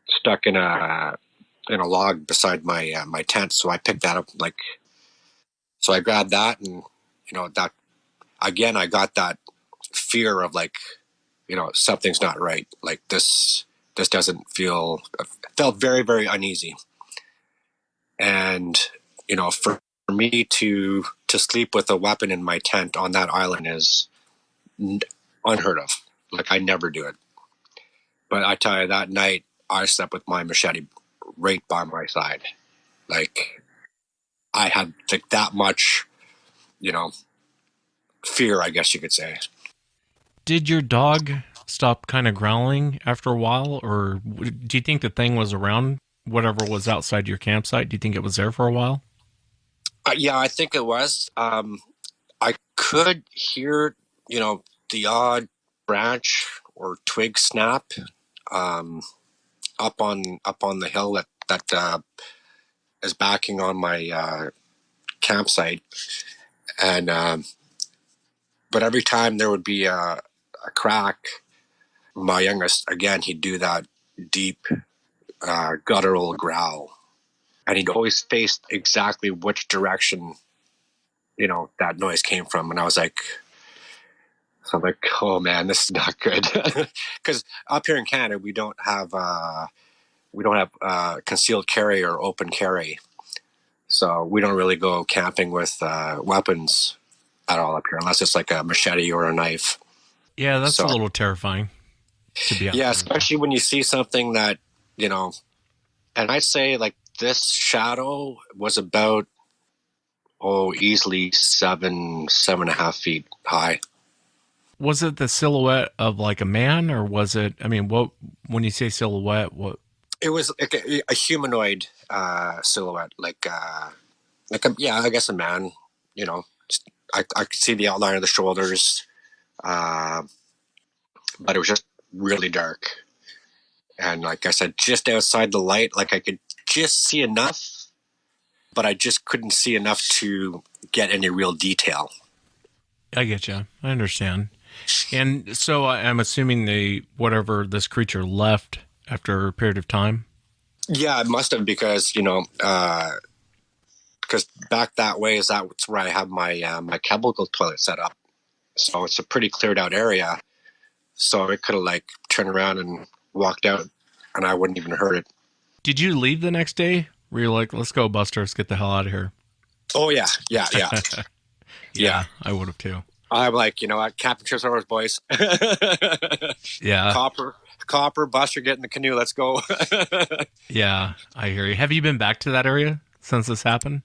stuck in a log beside my tent. So I picked that up, so I grabbed that, and that again, I got that fear of something's not right. Like this doesn't felt very, very uneasy. And for me to sleep with a weapon in my tent on that island is unheard of. Like, I never do it. But I tell you, that night I slept with my machete right by my side. Like, I had that much, fear, I guess you could say. Did your dog stop kind of growling after a while, or do you think the thing was around whatever was outside your campsite? Do you think it was there for a while? Yeah, I think it was. I could hear, the odd branch or twig snap up on the hill that is backing on my campsite, and but every time there would be a crack, my youngest, again, he'd do that deep guttural growl, and he'd always face exactly which direction that noise came from. And I was like, oh man, this is not good. Because up here in Canada, we don't have concealed carry or open carry, so we don't really go camping with weapons at all up here, unless it's like a machete or a knife. Yeah, that's a little terrifying, to be honest. Yeah, especially when you see something that, and I'd say this shadow was about, easily 7.5 feet high. Was it the silhouette of like a man, or was it, what, when you say silhouette, what? It was like a humanoid silhouette, I guess a man, I could see the outline of the shoulders, but it was just really dark. And like I said, just outside the light, I could just see enough, but I just couldn't see enough to get any real detail. I get you. I understand. And so I'm assuming whatever this creature left after a period of time? Yeah, it must have, because, because back that way that's where I have my chemical toilet set up. So it's a pretty cleared out area. So it could have turned around and walked out, and I wouldn't even heard it. Did you leave the next day? Were you like, let's go, Buster, let's get the hell out of here? Oh, yeah. Yeah, I would have too. I'm like, camping trips over, boys. Yeah. Copper, Buster, get in the canoe. Let's go. Yeah, I hear you. Have you been back to that area since this happened?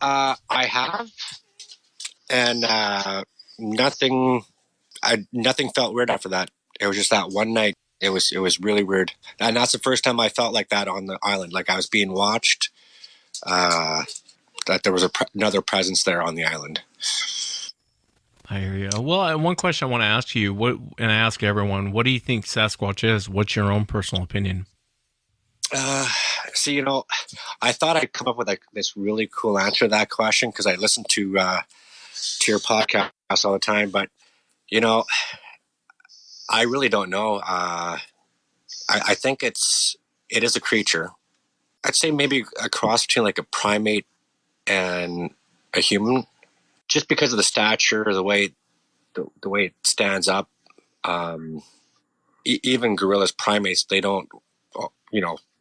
I have. And nothing felt weird after that. It was just that one night. It was really weird, and that's the first time I felt like that on the island, like I was being watched. That there was another presence there on the island. I hear you. Well, one question I want to ask you, and I ask everyone, what do you think Sasquatch is? What's your own personal opinion? See, I thought I'd come up with this really cool answer to that question because I listen to your podcast all the time, but I really don't know. I think it is a creature. I'd say maybe a cross between like a primate and a human, just because of the stature, the way it stands up. Even gorillas, primates, they don't,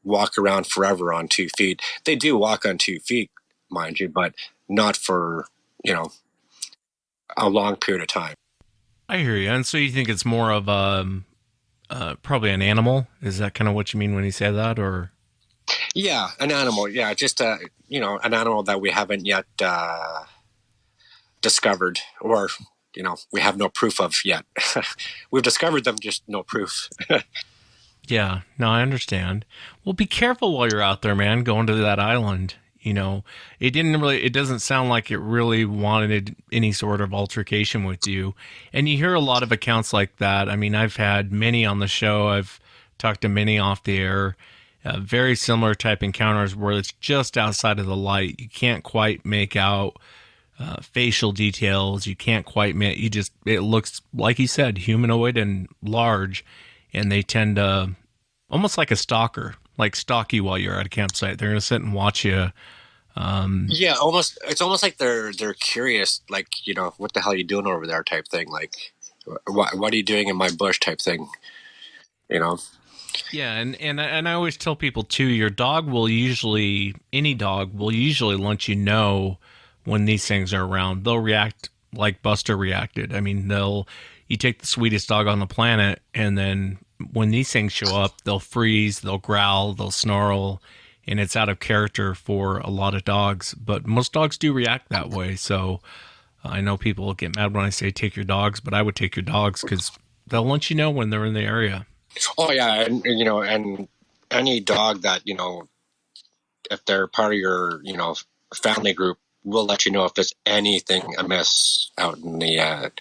walk around forever on 2 feet. They do walk on 2 feet, mind you, but not for a long period of time. I hear you. And so you think it's more of probably an animal? Is that kind of what you mean when you say that, or? Yeah, an animal. Yeah, just an animal that we haven't yet discovered, or we have no proof of yet. We've discovered them, just no proof. Yeah, no, I understand. Well, be careful while you're out there, man, going to that island. It doesn't sound like it really wanted any sort of altercation with you. And you hear a lot of accounts like that. I mean, I've had many on the show. I've talked to many off the air. Very similar type encounters where it's just outside of the light. You can't quite make out facial details. You can't quite it looks, like you said, humanoid and large. And they tend to, almost like a stalker, like stalk you while you're at a campsite. They're going to sit and watch you. Yeah, almost. It's almost like they're curious, like, what the hell are you doing over there type thing. Like, what are you doing in my bush type thing, Yeah, and I always tell people too, any dog will usually let you know when these things are around. They'll react like Buster reacted. I mean, you take the sweetest dog on the planet, and then when these things show up, they'll freeze, they'll growl, they'll snarl, and it's out of character for a lot of dogs. But most dogs do react that way. So I know people get mad when I say take your dogs, but I would take your dogs because they'll let you know when they're in the area. Oh yeah, and any dog that if they're part of your family group, will let you know if there's anything amiss out in the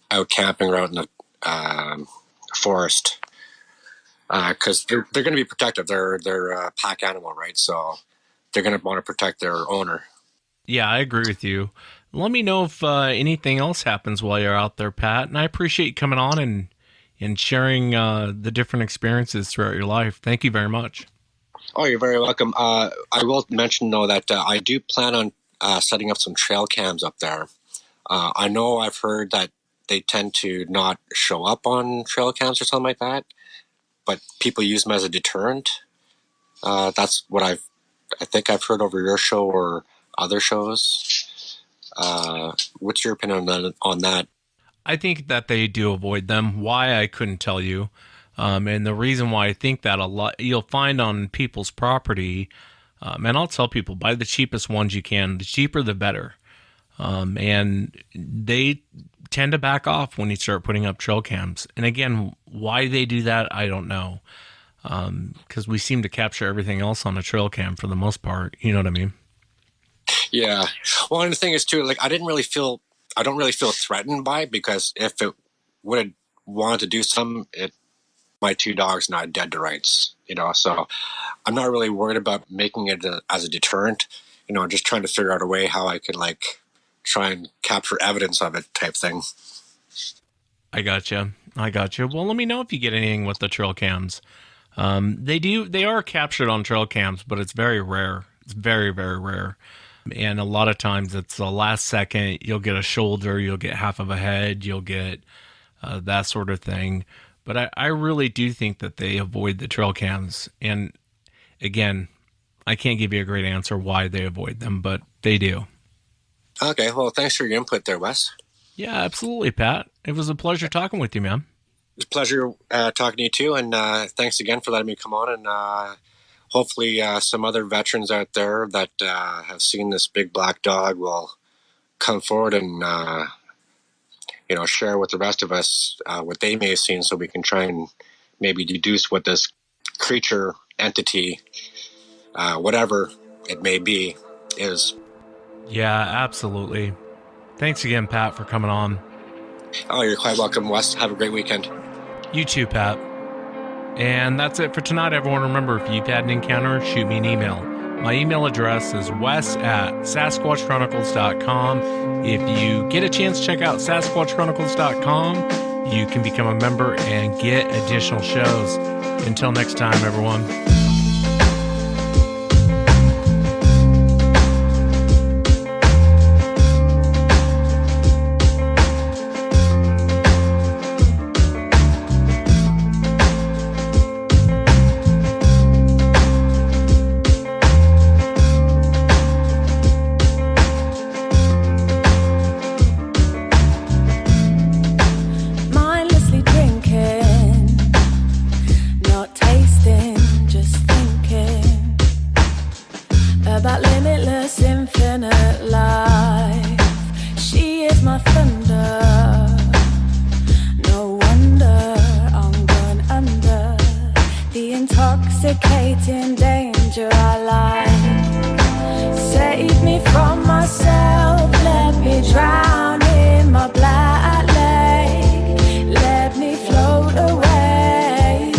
out camping or out in the forest, because they're going to be protective. They're a pack animal, right? So they're going to want to protect their owner. Yeah, I agree with you. Let me know if anything else happens while you're out there, Pat. And I appreciate you coming on and sharing the different experiences throughout your life. Thank you very much. Oh, you're very welcome. I will mention, though, that I do plan on setting up some trail cams up there. I know I've heard that they tend to not show up on trail cams or something like that, but people use them as a deterrent. That's what I think I've heard over your show or other shows. What's your opinion on that? I think that they do avoid them. Why, I couldn't tell you. And the reason why I think that, a lot you'll find on people's property, and I'll tell people, buy the cheapest ones you can. The cheaper, the better. And they tend to back off when you start putting up trail cams. And again, why they do that, I don't know. Because we seem to capture everything else on a trail cam for the most part. You know what I mean? Yeah. Well, and the thing is too, like, I don't really feel threatened by it, because if it would have wanted to do something, my 2 dogs not dead to rights, so I'm not really worried about making it as a deterrent. I'm just trying to figure out a way how I could try and capture evidence of it type thing. I gotcha. Well, let me know if you get anything with the trail cams. They are captured on trail cams, but it's very rare. It's very, very rare. And a lot of times it's the last second. You'll get a shoulder, you'll get half of a head, you'll get that sort of thing. But I really do think that they avoid the trail cams. And again, I can't give you a great answer why they avoid them, but they do. Okay, well, thanks for your input there, Wes. Yeah, absolutely, Pat. It was a pleasure talking with you, man. It's a pleasure talking to you too, and thanks again for letting me come on. And hopefully some other veterans out there that have seen this big black dog will come forward and share with the rest of us what they may have seen, so we can try and maybe deduce what this creature, entity, whatever it may be, is. Yeah, absolutely. Thanks again, Pat, for coming on. Oh, you're quite welcome, Wes. Have a great weekend. You too, Pat. And that's it for tonight, everyone. Remember, if you've had an encounter, shoot me an email. My email address is wes@sasquatchchronicles.com. If you get a chance to check out sasquatchchronicles.com, you can become a member and get additional shows. Until next time, everyone. intoxicating danger I like. Save me from myself, let me drown in my black lake, let me float away.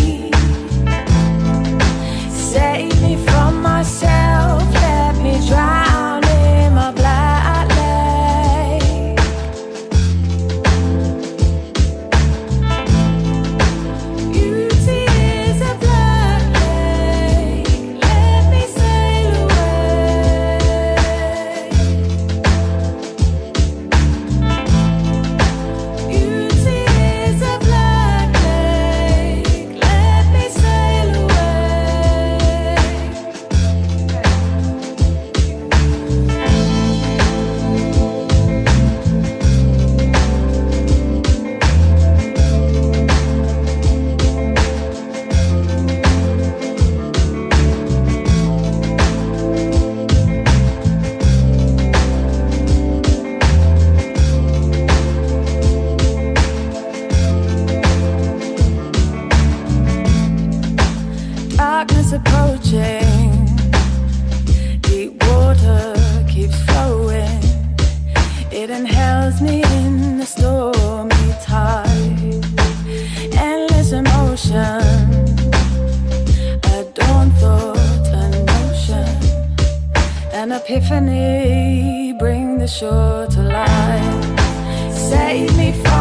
Save me from myself, let me drown in my black lake. Beauty is a black lake, let me sail away. Beauty is a black lake, let me sail away. Darkness approaching, deep water keeps flowing. It inhales me in the stormy tide. Endless emotion, a dawn thought, a notion, an epiphany, bring the shore to life. Save me from